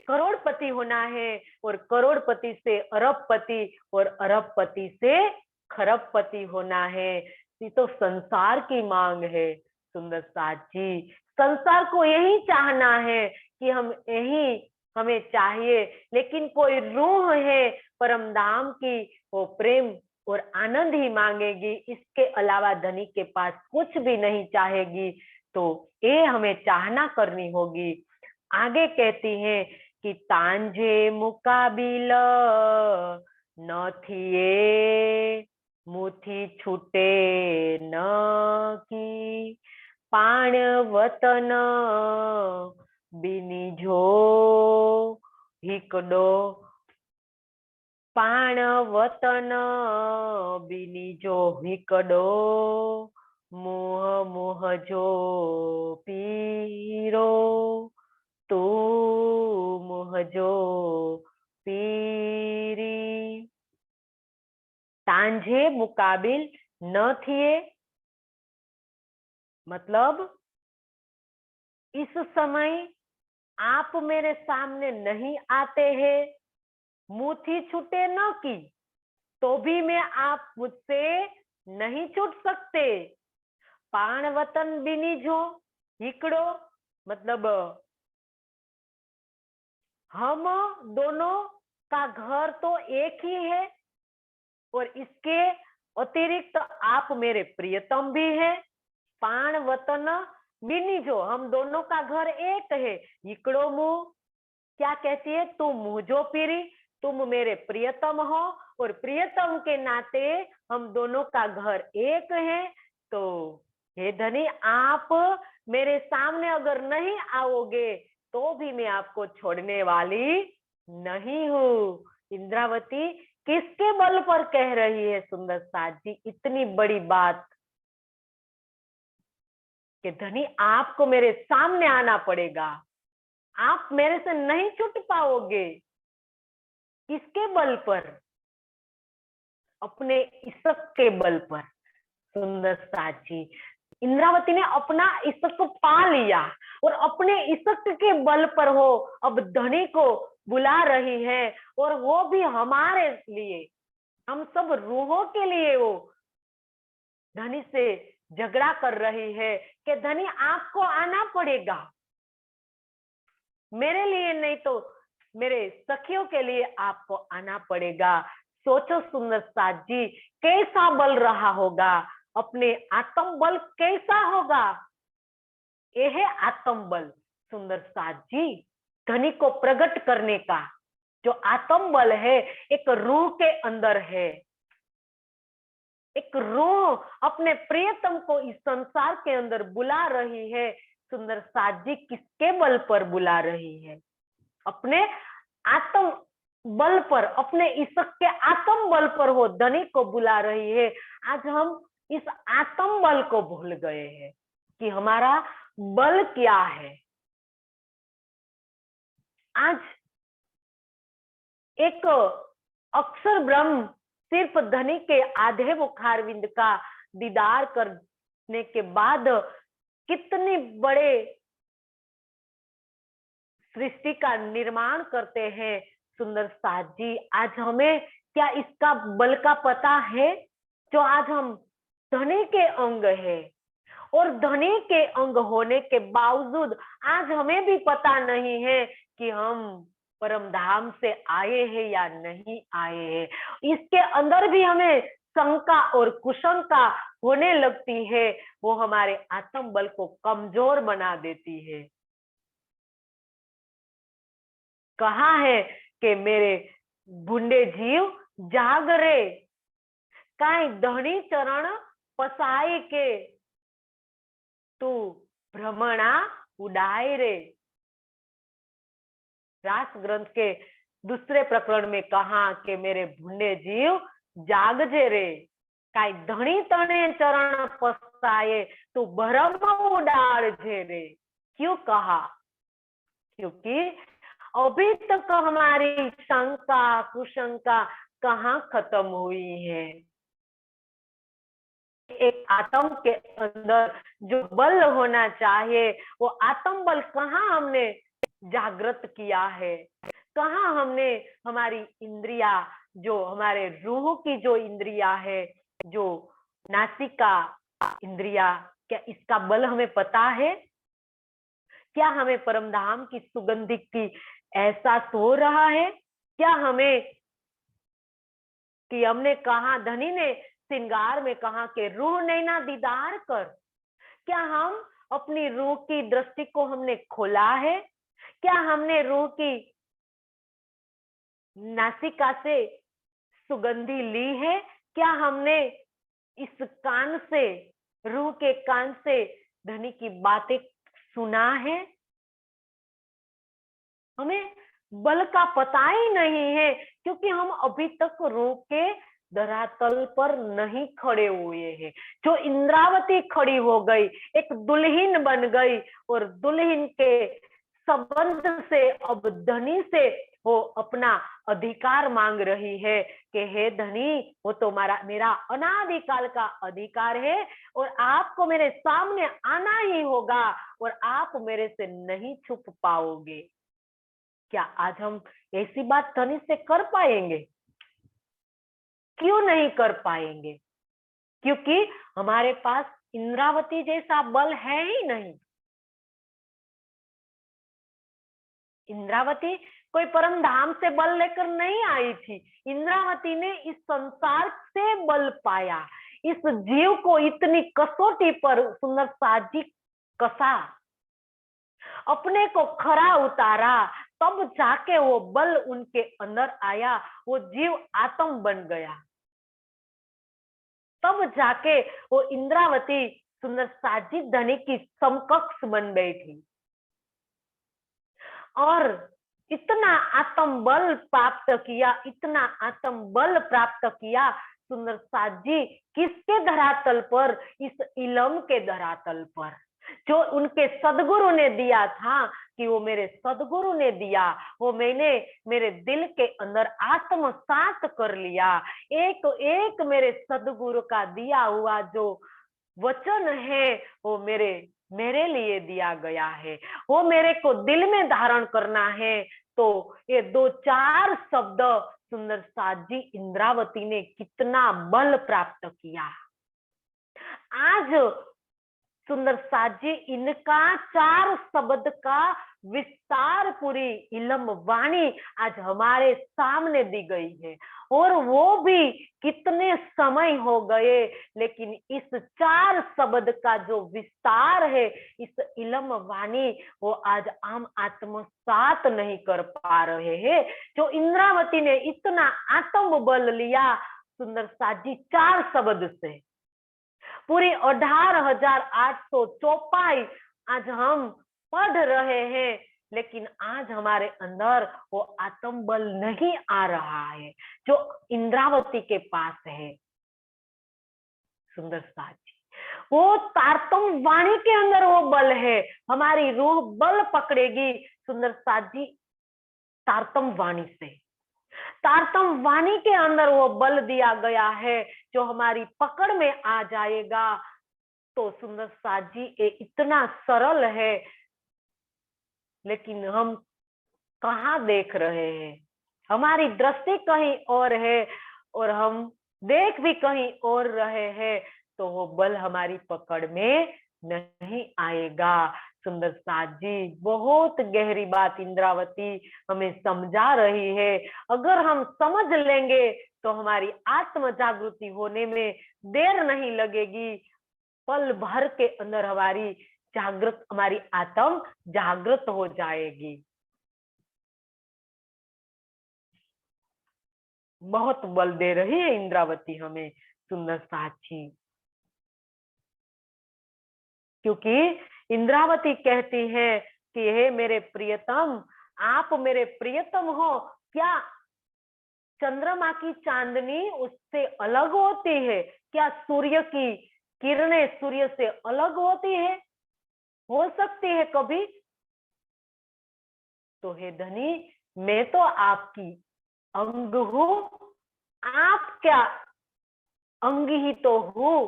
करोड़पति होना है, और करोड़पति से अरबपति, और अरबपति से खरबपति होना है। ये तो संसार की मांग है। सुंदर साथ जी, संसार को यही चाहना है कि हम यही हमें चाहिए, लेकिन कोई रूह है परम धाम की, वो प्रेम और आनंद ही मांगेगी, इसके अलावा धनी के पास कुछ भी नहीं चाहेगी। तो ये हमें चाहना करनी होगी। आगे कहती हैं कि तांजे मुकाबिल नथिए मुठी छूटे न की, पाण वतन बिनी जो हिकड़ो, पाण वतन बिनी जो हिकड़ो, मोह मोह जो पीरो, तू मोह जो पीरी। तांझे मुकाबिल न थिए, मतलब इस समय आप मेरे सामने नहीं आते हैं, मुंह थी छूटे न की, तो भी मैं आप मुझसे नहीं छूट सकते। पाण वतन बिनी जो हिकड़ो, मतलब हम दोनों का घर तो एक ही है, और इसके अतिरिक्त आप मेरे प्रियतम भी हैं। पाण वतन बिनी जो, हम दोनों का घर एक है। हिकड़ो मुंह, क्या कहती है? तुम मुंह जो पीरी, तुम मेरे प्रियतम हो, और प्रियतम के नाते हम दोनों का घर एक है। तो हे धनी, आप मेरे सामने अगर नहीं आओगे तो भी मैं आपको छोड़ने वाली नहीं हूँ। इंद्रावती किसके बल पर कह रही है सुंदर साथ जी इतनी बड़ी बात, कि धनी आपको मेरे सामने आना पड़ेगा, आप मेरे से नहीं छूट पाओगे। किसके बल पर? अपने इश्क के बल पर। सुंदर साथ जी, इंद्रावती ने अपना इष्ट को पा लिया और अपने इष्ट के बल पर वो अब धनी को बुला रही है, और वो भी हमारे लिए, हम सब रूहों के लिए वो धनी से झगड़ा कर रही है कि धनी आपको आना पड़ेगा, मेरे लिए नहीं तो मेरे सखियों के लिए आपको आना पड़ेगा। सोचो सुंदर साथ जी, कैसा बल रहा होगा, अपने आत्म बल कैसा होगा। यह है आत्म बल सुंदर साथ जी, धनी को प्रकट करने का जो आत्म बल है, एक रूह के अंदर है। एक रूह अपने प्रियतम को इस संसार के अंदर बुला रही है। सुंदर साथ जी किसके बल पर बुला रही है? अपने आत्म बल पर, अपने ईश्वर के आत्म बल पर वो धनी को बुला रही है। आज हम इस आत्म बल को भूल गए हैं कि हमारा बल क्या है। आज एक अक्षर ब्रह्म सिर्फ धनी के आधे मुखारविंद का दीदार करने के बाद कितने बड़े सृष्टि का निर्माण करते हैं सुंदर साथ जी। आज हमें क्या इसका बल का पता है? जो आज हम धनी के अंग है, और धनी के अंग होने के बावजूद आज हमें भी पता नहीं है कि हम परम धाम से आए हैं या नहीं आए हैं। इसके अंदर भी हमें शंका और कुशंका होने लगती है, वो हमारे आत्म बल को कमजोर बना देती है। कहा है कि मेरे भूंडे जीव जाग रे, काई धनी चरण पसाई के तू भ्रमणा उड़ाए रे। रास ग्रंथ के दूसरे प्रकरण में कहा कि मेरे भूंडे जीव जागजे रे, काई धनी तने चरण पसाए तू भ्रम उड़ाड़जे रे। क्यों कहा? क्योंकि अभी तक हमारी शंका कुशंका कहाँ खत्म हुई है। एक आत्म के अंदर जो बल होना चाहिए, वो आत्म बल कहाँ हमने जागृत किया है? कहाँ हमने हमारी इंद्रिया, जो हमारे रूह की जो इंद्रिया है, जो नासिका इंद्रिया, क्या इसका बल हमें पता है? क्या हमें परमधाम की सुगंधि की एहसास हो रहा है? क्या हमें, कि हमने कहा, धनी ने श्रृंगार में कहा कि रूह नैना दीदार कर, क्या हम अपनी रूह की दृष्टि को हमने खोला है? क्या हमने रूह की नासिका से सुगंधि ली है? क्या हमने इस कान से, रूह के कान से धनी की बातें सुना है? हमें बल का पता ही नहीं है, क्योंकि हम अभी तक रूह के धरातल पर नहीं खड़े हुए हैं। जो इंद्रावती खड़ी हो गई, एक दुल्हन बन गई, और दुल्हन के संबंध से अब धनी से वो अपना अधिकार मांग रही है कि हे धनी, वो तो मेरा अनादिकाल का अधिकार है, और आपको मेरे सामने आना ही होगा, और आप मेरे से नहीं छुप पाओगे। क्या आज हम ऐसी बात धनी से कर पाएंगे? क्यों नहीं कर पाएंगे? क्योंकि हमारे पास इंद्रावती जैसा बल है ही नहीं। इंद्रावती कोई परम धाम से बल लेकर नहीं आई थी। इंद्रावती ने इस संसार से बल पाया। इस जीव को इतनी कसौटी पर सुंदर साजी कसा, अपने को खरा उतारा, तब जाके वो बल उनके अंदर आया, वो जीव आत्म बन गया। तब जाके वो इंद्रावती सुंदर साजी धनी की समकक्ष बन बैठी, और इतना आत्म बल प्राप्त किया, इतना आत्म बल प्राप्त किया सुंदर साजी। किसके धरातल पर? इस इलम के धरातल पर, जो उनके सदगुरु ने दिया था। कि वो मेरे सदगुरु ने दिया, वो मैंने मेरे दिल के अंदर आत्मसात कर लिया। एक एक मेरे सदगुरु का दिया हुआ जो वचन है वो मेरे लिए दिया गया है, वो मेरे को दिल में धारण करना है। तो ये दो चार शब्द सुंदर साथ जी इंद्रावती ने कितना बल प्राप्त किया। आज सुंदर साथ जी इनका चार शब्द का विस्तार पूरी इलम वाणी आज हमारे सामने दी गई है, और वो भी कितने समय हो गए, लेकिन इस चार शब्द का जो विस्तार है इस इलम वाणी वो आज हम आत्मसात नहीं कर पा रहे हैं। जो इंद्रावती ने इतना आत्म बल लिया सुंदर साथ जी चार शब्द से, पूरी 18,800 चौपाई आज हम पढ़ रहे हैं, लेकिन आज हमारे अंदर वो आत्म बल नहीं आ रहा है जो इंद्रावती के पास है। सुंदर साथ जी वो तारतम वाणी के अंदर वो बल है, हमारी रूह बल पकड़ेगी सुंदर साथ जी तारतम वाणी से। तारतम वाणी के अंदर वो बल दिया गया है जो हमारी पकड़ में आ जाएगा। तो सुंदर साथ जी ये इतना सरल है, लेकिन हम कहाँ देख रहे हैं, हमारी दृष्टि कहीं और है और हम देख भी कहीं और रहे हैं, तो वो बल हमारी पकड़ में नहीं आएगा। सुंदर साथ जी बहुत गहरी बात इंद्रावती हमें समझा रही है। अगर हम समझ लेंगे तो हमारी आत्म जागृति होने में देर नहीं लगेगी, पल भर के अंदर हमारी आत्म जागृत हो जाएगी। बहुत बल दे रही है इंद्रावती हमें सुंदर साथी, क्योंकि इंद्रावती कहती है कि हे मेरे प्रियतम, आप मेरे प्रियतम हो। क्या चंद्रमा की चांदनी उससे अलग होती है? क्या सूर्य की किरणें सूर्य से अलग होती है? हो सकती है कभी? तो हे धनी, मैं तो आपकी अंग हूं, आप क्या अंग ही तो हूं,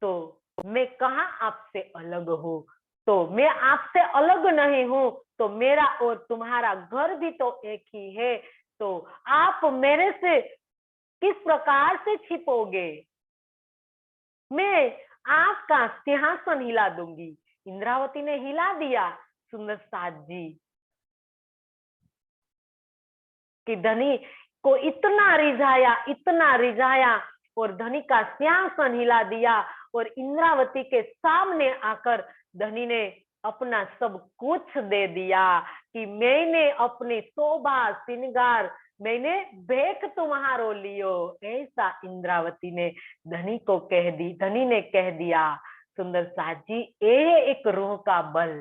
तो मैं कहाँ आपसे अलग हूं? तो मैं आपसे अलग नहीं हूं, तो मेरा और तुम्हारा घर भी तो एक ही है, तो आप मेरे से किस प्रकार से छिपोगे? मैं आपका सिंहासन हिला दूंगी। इंद्रावती ने हिला दिया सुंदर साथ जी कि धनी को इतना रिझाया और धनी का सिंहासन हिला दिया, और इंद्रावती के सामने आकर धनी ने अपना सब कुछ दे दिया कि मैंने अपनी शोभा श्रृंगार मैंने भेंट तुम्हारो लियो। ऐसा इंद्रावती ने धनी ने कह दिया। सुंदर साथ जी ये एक रूह का बल,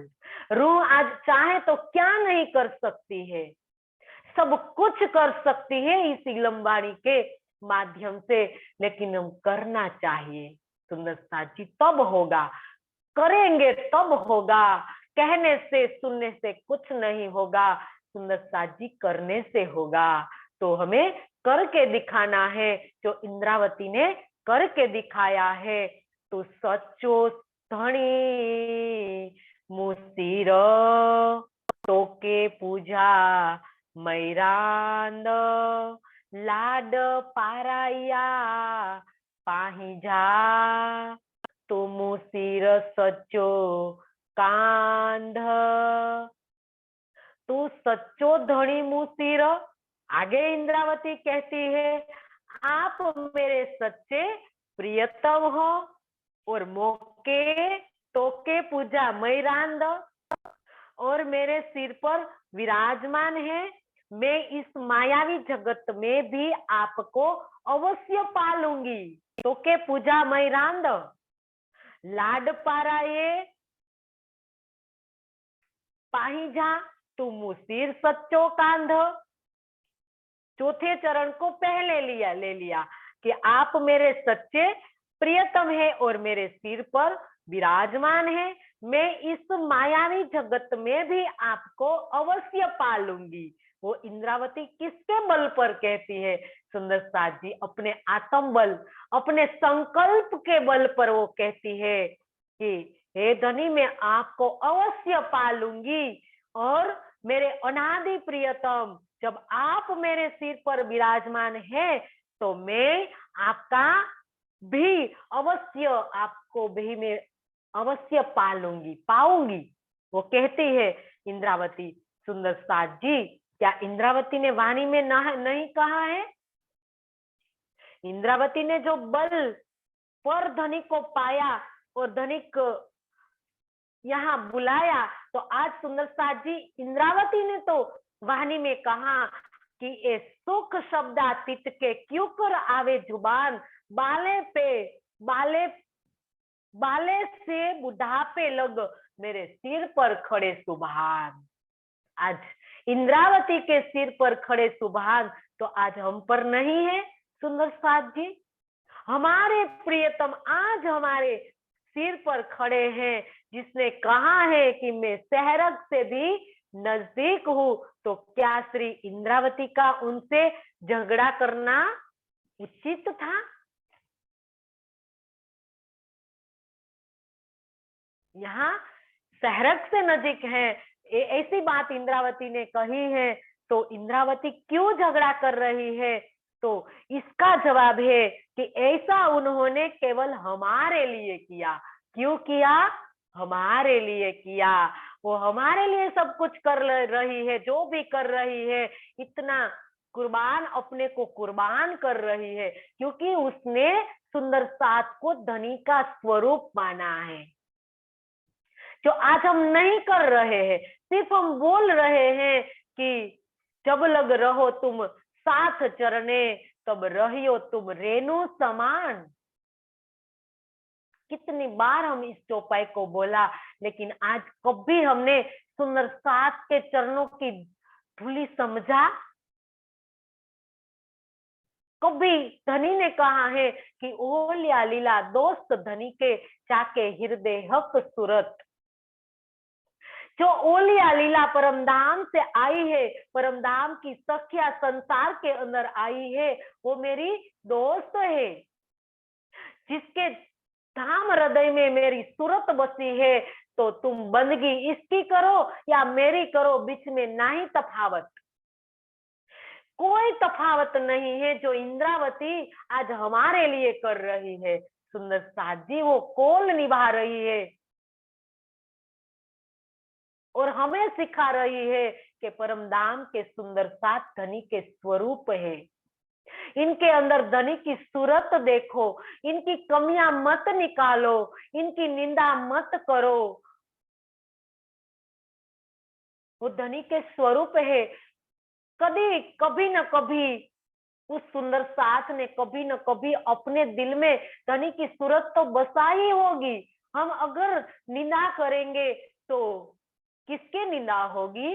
रूह आज चाहे तो क्या नहीं कर सकती है, सब कुछ कर सकती है इस लंबाड़ी के माध्यम से, लेकिन हम करना चाहिए सुंदर साथ जी, तब होगा, करेंगे तब होगा। कहने से सुनने से कुछ नहीं होगा सुंदर साथ जी, करने से होगा। तो हमें करके दिखाना है जो इंद्रावती ने करके दिखाया है। तो सच्चो धनी मुसीर तो के पूजा मैरांद लाड पाराया पाही जा, तो मुसीर सच्चो कांध, तू सच्चो धनी मुसीर। आगे इंद्रावती कहती है आप मेरे सच्चे प्रियतम हो, और मोके तोके पूजा मैरांद, और मेरे सिर पर विराजमान है। मैं इस मायावी जगत में भी आपको अवश्य पालूंगी। तो के पूजा मैरांद लाड पाराए पाहिजा, तू मुसीर सच्चो कांध। चौथे चरण को पहले ले लिया कि आप मेरे सच्चे प्रियतम है और मेरे सिर पर विराजमान है। मैं इस मायावी जगत में भी आपको अवश्य पालूंगी। वो इंद्रावती किसके बल पर कहती है? सुंदर साथ जी अपने आत्म बल, अपने संकल्प के बल पर वो कहती है कि हे धनी, मैं आपको अवश्य पालूंगी, और मेरे अनादि प्रियतम, जब आप मेरे सिर पर विराजमान हैं तो मैं आपका भी अवश्य, आपको भी मैं अवश्य पालूंगी, पाऊंगी। वो कहती है इंद्रावती। सुंदर साथ जी, क्या इंद्रावती ने वाणी में नहीं कहा है? इंद्रावती ने जो बल पर धनिक को पाया और धनिक यहाँ बुलाया, तो आज सुंदर साथ जी इंद्रावती ने तो वाणी में कहा कि ए सुख शब्दातीत के क्यों कर आवे जुबान, बाले पे बाले बाले से बुढ़ापे लग, मेरे सिर पर खड़े सुभान। आज इंद्रावती के सिर पर खड़े सुभान तो आज हम पर नहीं है सुंदर साथ जी। हमारे प्रियतम आज हमारे सिर पर खड़े हैं, जिसने कहा है कि मैं सहरग से भी नजदीक हूं, तो क्या श्री इंद्रावती का उनसे झगड़ा करना उचित था? यहाँ सहरग से नजीक है, ऐसी बात इंद्रावती ने कही है, तो इंद्रावती क्यों झगड़ा कर रही है? तो इसका जवाब है कि ऐसा उन्होंने केवल हमारे लिए किया। क्यों किया? हमारे लिए किया। वो हमारे लिए सब कुछ कर रही है, जो भी कर रही है, इतना कुर्बान, अपने को कुर्बान कर रही है, क्योंकि उसने सुंदर साथ को धनी का स्वरूप माना है। जो आज हम नहीं कर रहे हैं, सिर्फ हम बोल रहे हैं कि जब लग रहो तुम साथ चरने, तब रहियो तुम रेणु समान। कितनी बार हम इस चौपाई को बोला, लेकिन आज कभी हमने सुंदर साथ के चरणों की धूली समझा? कभी धनी ने कहा है कि ओ लिया लीला दोस्त धनी के, चाके हृदय हक सूरत। जो ओलिया लीला परमधाम से आई है, परमधाम की सखिया संसार के अंदर आई है, वो मेरी दोस्त है। जिसके धाम हृदय में मेरी सूरत बसी है, तो तुम बंदगी इसकी करो या मेरी करो, बीच में नहीं तफावत। कोई तफावत नहीं है जो इंद्रावती आज हमारे लिए कर रही है। सुंदर साथ जी वो कोल निभा रही है और हमें सिखा रही है कि परमधाम के सुंदर साथ धनी के स्वरूप है। इनके अंदर धनी की सूरत देखो, इनकी कमियां मत निकालो, इनकी निंदा मत करो। वो धनी के स्वरूप है। कभी कभी न कभी उस सुंदर साथ ने कभी न कभी अपने दिल में धनी की सूरत तो बसा ही होगी। हम अगर निंदा करेंगे तो किसकी निंदा होगी?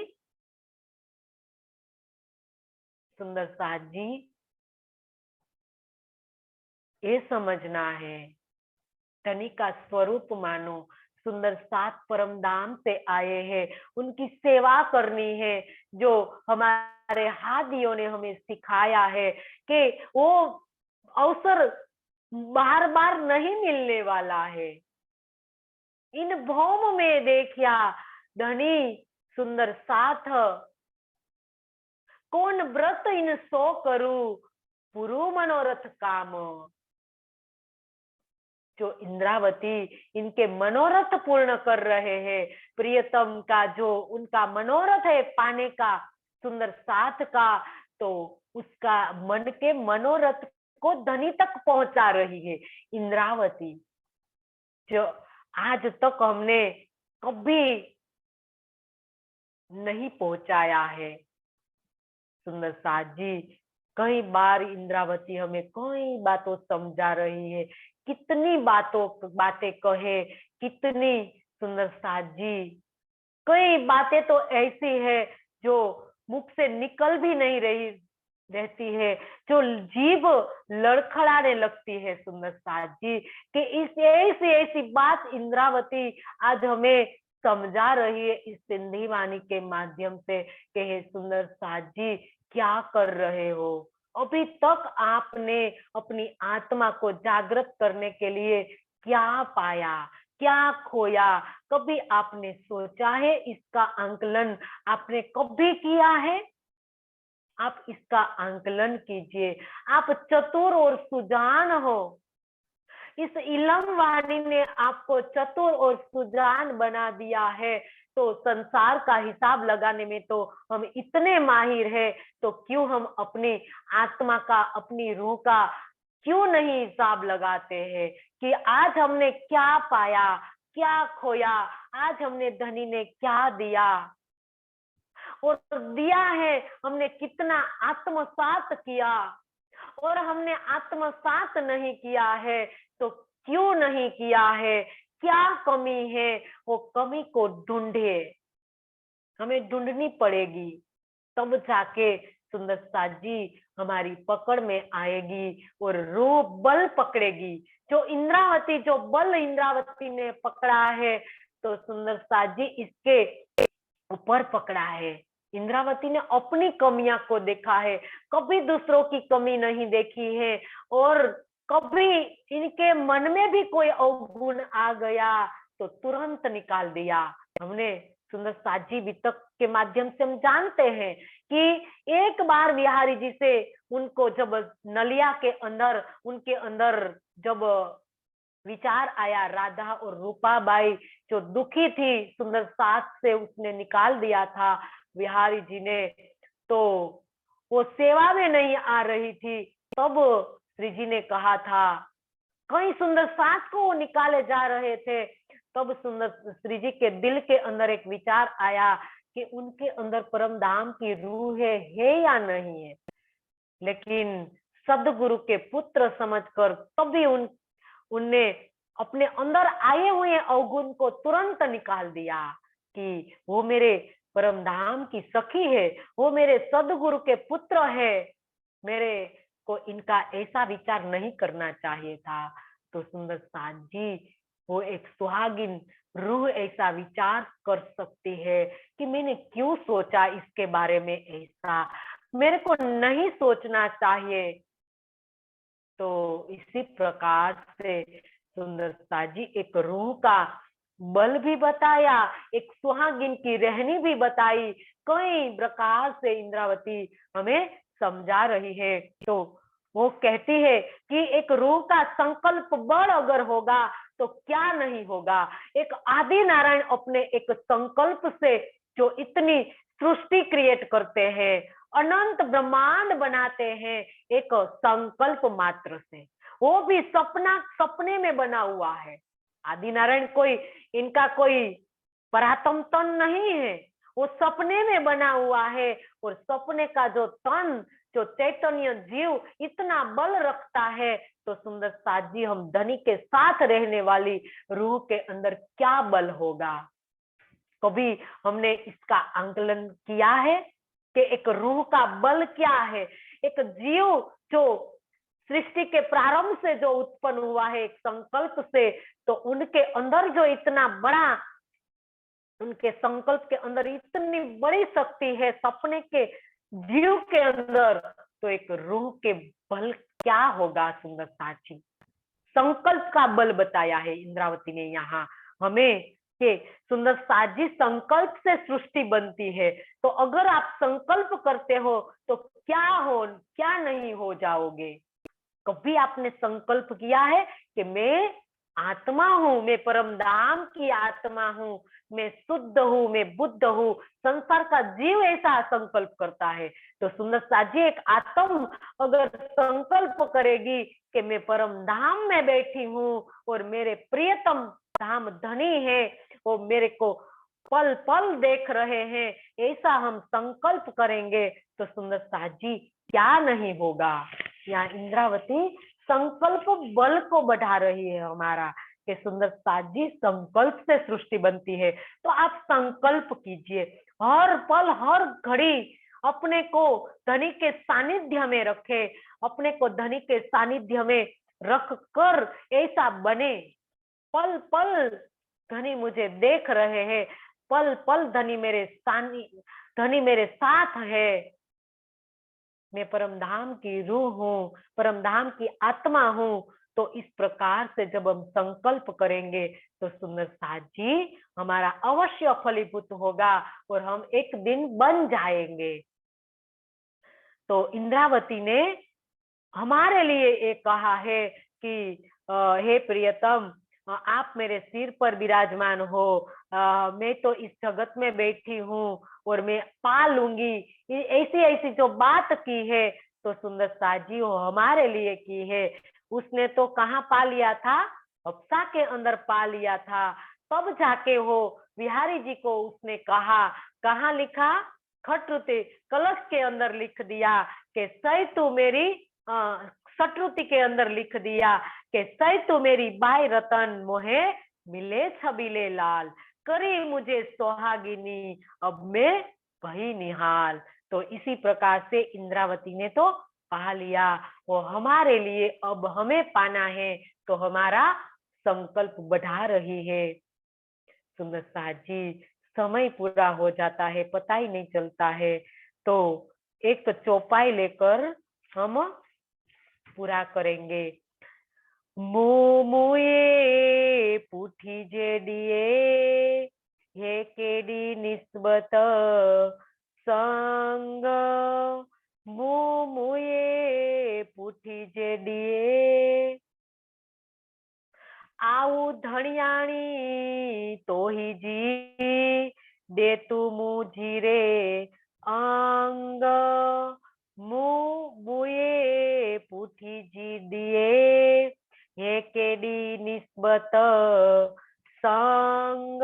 सुंदर साथ जी, ये समझना है, धनी का स्वरूप मानो। सुंदर साथ परमधाम से आए हैं, उनकी सेवा करनी है, जो हमारे हादियों ने हमें सिखाया है कि वो अवसर बार बार नहीं मिलने वाला है। इन भौम में देखिया धनी सुंदर साथ, कौन व्रत इन सो करू, पुरु मनोरथ काम। जो इंद्रावती इनके मनोरथ पूर्ण कर रहे हैं, प्रियतम का जो उनका मनोरथ है पाने का, सुंदर साथ का, तो उसका मन के मनोरथ को धनी तक पहुंचा रही है इंद्रावती, जो आज तक हमने कभी नहीं पहुंचाया है। सुंदर साथ जी, कई बार इंद्रावती हमें कई बातों समझा रही है, कितनी बातें कहे, कितनी सुंदर साथ जी, कई बातें तो ऐसी है जो मुख से निकल भी नहीं रही रहती है, जो जीभ लड़खड़ाने लगती है सुंदर साथ जी, कि इस ऐसी ऐसी बात इंद्रावती आज हमें समझा रही है इस सिंधी वाणी के माध्यम से कि हे सुंदर साथ जी, क्या कर रहे हो? अभी तक आपने अपनी आत्मा को जागृत करने के लिए क्या पाया, क्या खोया? कभी आपने सोचा है? इसका आंकलन आपने कभी किया है? आप इसका आंकलन कीजिए। आप चतुर और सुजान हो। इस इलम वाणी ने आपको चतुर और सुजान बना दिया है, तो संसार का हिसाब लगाने में तो हम इतने माहिर है, तो क्यों हम अपनी आत्मा का, अपनी रूह का क्यों नहीं हिसाब लगाते हैं कि आज हमने क्या पाया, क्या खोया? आज हमने धनी ने क्या दिया, और दिया है हमने कितना आत्मसात किया, और हमने आत्मसात नहीं किया है तो क्यों नहीं किया है? क्या कमी है? वो कमी को ढूंढे, हमें ढूंढनी पड़ेगी, तब जाके सुंदरता जी हमारी पकड़ में आएगी और रूप बल पकड़ेगी। जो इंद्रावती, जो बल इंद्रावती ने पकड़ा है, तो सुंदरता जी इसके ऊपर पकड़ा है। इंद्रावती ने अपनी कमियां को देखा है, कभी दूसरों की कमी नहीं देखी है, और कभी इनके मन में भी कोई अवगुण आ गया तो तुरंत निकाल दिया। हमने सुंदर साजी वितक के माध्यम से हम जानते हैं कि एक बार बिहारी जी से उनको जब नलिया के अंदर, उनके अंदर जब विचार आया, राधा और रूपाबाई जो दुखी थी सुंदर सास से, उसने निकाल दिया था बिहारी जी ने, तो वो सेवा में नहीं आ रही थी। तब श्री जी ने कहा था, कहीं सुंदर सास को वो निकाले जा रहे थे, तब सुंदर श्री जी के दिल के अंदर एक विचार आया कि उनके अंदर परम धाम की रूह है या नहीं है। लेकिन सदगुरु के पुत्र समझकर तभी उनने अपने अंदर आए हुए अवगुण को तुरंत निकाल दिया कि वो मेरे परम धाम की सखी है, वो मेरे सदगुरु के पुत्र है, मेरे को इनका ऐसा विचार नहीं करना चाहिए था। तो सुंदर साथ जी, वो एक सुहागिन रूह ऐसा विचार कर सकती है कि मैंने क्यों सोचा इसके बारे में ऐसा, मेरे को नहीं सोचना चाहिए। तो इसी प्रकार से सुंदरता जी एक रूह का बल भी बताया, एक सुहागिन की रहनी भी बताई, कई प्रकार से इंद्रावती हमें समझा रही है। तो वो कहती है कि एक रूह का संकल्प बल अगर होगा तो क्या नहीं होगा। एक आदि नारायण अपने एक संकल्प से जो इतनी सृष्टि क्रिएट करते हैं, अनंत ब्रह्मांड बनाते हैं, एक संकल्प मात्र से, वो भी सपने में बना हुआ है। आदि नारायण कोई इनका कोई परातम तन नहीं है, वो सपने में बना हुआ है, और सपने का जो तन, जो चैतन्य जीव इतना बल रखता है, तो सुंदर साथ जी हम धनी के साथ रहने वाली रूह के अंदर क्या बल होगा? कभी हमने इसका आंकलन किया है कि एक रूह का बल क्या है? एक जीव जो सृष्टि के प्रारंभ से जो उत्पन्न हुआ है एक संकल्प से, तो उनके अंदर जो इतना बड़ा, उनके संकल्प के अंदर इतनी बड़ी शक्ति है, सपने के जीव के अंदर, तो एक रूह के बल क्या होगा? सुंदर साची संकल्प का बल बताया है इंद्रावती ने यहाँ हमें कि सुंदर साजी संकल्प से सृष्टि बनती है। तो अगर आप संकल्प करते हो तो क्या हो, क्या नहीं हो जाओगे। कभी आपने संकल्प किया है कि मैं आत्मा हूं, मैं परम धाम की आत्मा हूं, मैं शुद्ध हूं, मैं बुद्ध हूं? संसार का जीव ऐसा संकल्प करता है। तो सुंदर साजी एक आत्म अगर संकल्प करेगी कि मैं परम धाम में बैठी हूं और मेरे प्रियतम धाम धनी है, वो मेरे को पल पल देख रहे हैं, ऐसा हम संकल्प करेंगे तो सुंदर साजी क्या नहीं होगा। यहाँ इंद्रावती संकल्प बल को बढ़ा रही है हमारा कि सुंदर साजी संकल्प से सृष्टि बनती है। तो आप संकल्प कीजिए, हर पल हर घड़ी अपने को धनी के सानिध्य में रखे, अपने को धनी के सानिध्य में रख कर ऐसा बने। पल पल धनी मुझे देख रहे हैं, पल पल धनी मेरे साथ है, मैं परम धाम की रूह हूँ, परम धाम की आत्मा हूँ। तो इस प्रकार से जब हम संकल्प करेंगे तो सुंदर साथ जी हमारा अवश्य फलीभूत होगा और हम एक दिन बन जाएंगे। तो इंद्रावती ने हमारे लिए ये कहा है कि हे प्रियतम, आप मेरे सिर पर विराजमान हो, मैं तो इस जगत में बैठी हूँ और मैं पा लूंगी, ऐसी ऐसी जो बात की है तो सुंदर साथ जी वो हमारे लिए की है। उसने तो कहाँ पा लिया था? हफ्सा के अंदर पा लिया था। तब जाके वो बिहारी जी को उसने कहा, कहाँ लिखा? खटरुते कलश के अंदर लिख दिया कि सही तू मेरी सटरुति के अंदर लिख दिया कि सही तू मेरी बाई रतन मोहे मिले छबीले लाल, करी मुझे सोहागिनी अब मैं भई निहाल। तो इसी प्रकार से इंद्रावती ने तो पा लिया। वो हमारे लिए अब हमें पाना है तो हमारा संकल्प बढ़ा रही है। सुंदर साथ जी समय पूरा हो जाता है, पता ही नहीं चलता है। तो एक तो चौपाई लेकर हम पूरा करेंगे। मुए पुठी जेडिए हे केडी निस्बत संग, मुए पुठी जेडिए आऊ धनियाणी तोही जी दे तू मुझी रे अंग, मुए पुठी जी दिए हे केडी निस्बत संग।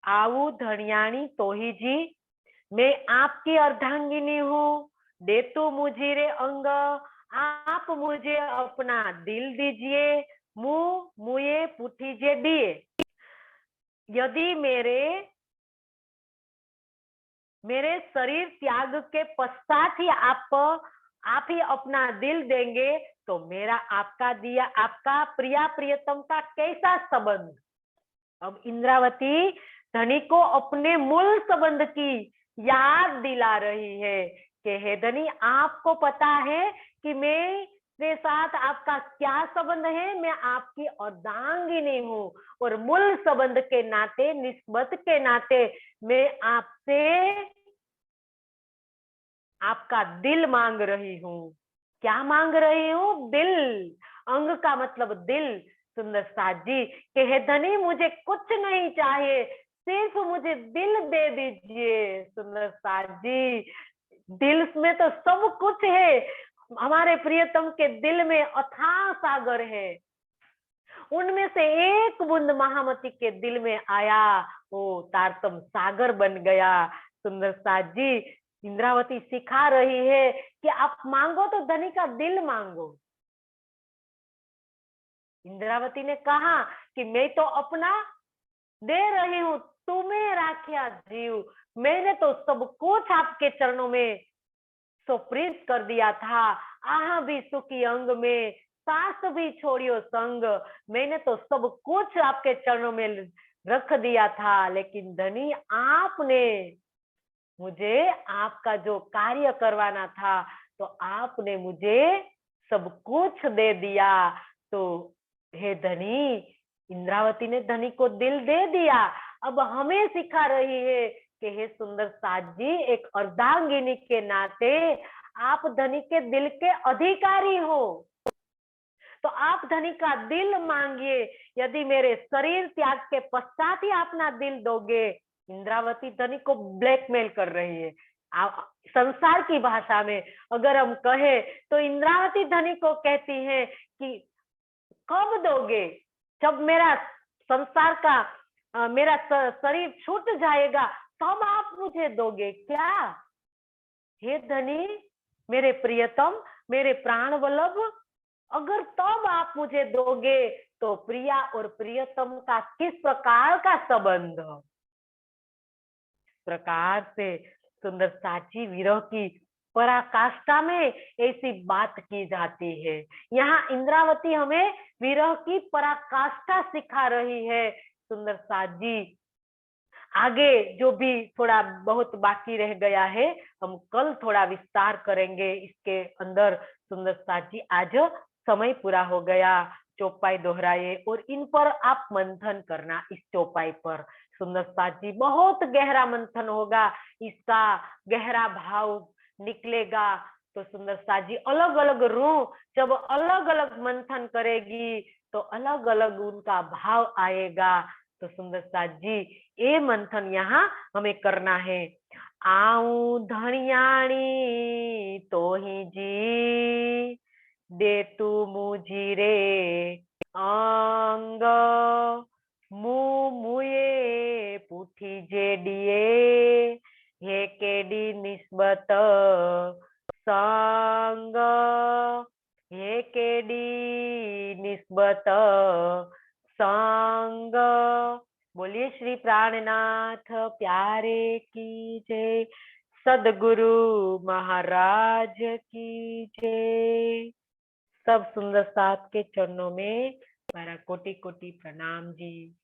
आऊ धनियाणी तोही जी, मैं आपकी अर्धांगिनी हूँ, दे तू मुझे रे अंग, आप मुझे अपना दिल दीजिए, मुए पुठी जे दिए। यदि मेरे शरीर त्याग के पश्चात ही आप ही अपना दिल देंगे तो मेरा आपका दिया, आपका प्रिया प्रियतम का कैसा संबंध? अब इंद्रावती धनी को अपने मूल संबंध की याद दिला रही है कि हे धनी, आपको पता है कि मेरे साथ आपका क्या संबंध है? मैं आपकी अर्धांगिनी हूँ और मूल संबंध के नाते, निस्बत के नाते मैं आपसे आपका दिल मांग रही हूँ। क्या मांग रही हूँ? दिल। अंग का मतलब दिल। सुंदर साथ जी कि हे धनी, मुझे कुछ नहीं चाहिए, सिर्फ मुझे दिल दे दीजिए। सुंदर साथ जी, दिल में तो सब कुछ है। हमारे प्रियतम के दिल में अथाह सागर है, उनमें से एक बूंद महामती के दिल में आया, वो तारतम सागर बन गया। सुंदर साथ जी इंद्रावती सिखा रही है कि आप मांगो तो धनी का दिल मांगो। इंद्रावती ने कहा कि मैं तो अपना दे रही हूँ, तुम्हें राखिया जीव, मैंने तो सब कुछ आपके चरणों में सुप्रीत कर दिया था। आह भी सुखी अंग में, सास भी छोड़ियो संग, मैंने तो सब कुछ आपके चरणों में रख दिया था। लेकिन धनी, आपने मुझे आपका जो कार्य करवाना था तो आपने मुझे सब कुछ दे दिया। तो हे धनी, इंद्रावती ने धनी को दिल दे दिया। अब हमें सिखा रही है कि हे सुंदर साथ जी, एक अर्धांगिनी के नाते आप धनी के दिल के अधिकारी हो, तो आप धनी का दिल मांगिए। यदि मेरे शरीर त्याग के पश्चात ही अपना दिल दोगे, इंद्रावती धनी को ब्लैकमेल कर रही है। संसार की भाषा में अगर हम कहे तो इंद्रावती धनी को कहती है कि कब दोगे? जब मेरा संसार का मेरा शरीर छूट जाएगा तब आप मुझे दोगे क्या? हे धनी, मेरे प्रियतम, मेरे प्राण वल्लभ, अगर तब आप मुझे दोगे तो प्रिया और प्रियतम का किस प्रकार का संबंध? प्रकार से सुंदर साची विरह की पराकाष्ठा में ऐसी बात की जाती है। यहाँ इंद्रावती हमें विरह की पराकाष्ठा सिखा रही है। सुंदर साथ जी, आगे जो भी थोड़ा बहुत बाकी रह गया है हम कल थोड़ा विस्तार करेंगे इसके अंदर। सुंदर साथ जी, आज समय पूरा हो गया। चौपाई दोहराए और इन पर आप मंथन करना, इस चौपाई पर। सुंदर साथ जी, बहुत गहरा मंथन होगा, इसका गहरा भाव निकलेगा। तो सुंदर साथ जी, अलग अलग रूह जब अलग अलग मंथन करेगी तो अलग अलग उनका भाव आएगा। तो सुंदर साथ जी, ये मंथन यहाँ हमें करना है। आऊं धनियाणी तो ही जी, दे तू मुझी रे अंग, मु मुए पुठी जेडीए, हे केडी निस्बत संग, हे केडी निस्बत संग। बोलिए श्री प्राणनाथ प्यारे की जय, सदगुरु महाराज की जय। सब सुंदर साथ के चरणों में मेरा कोटि कोटि प्रणाम जी।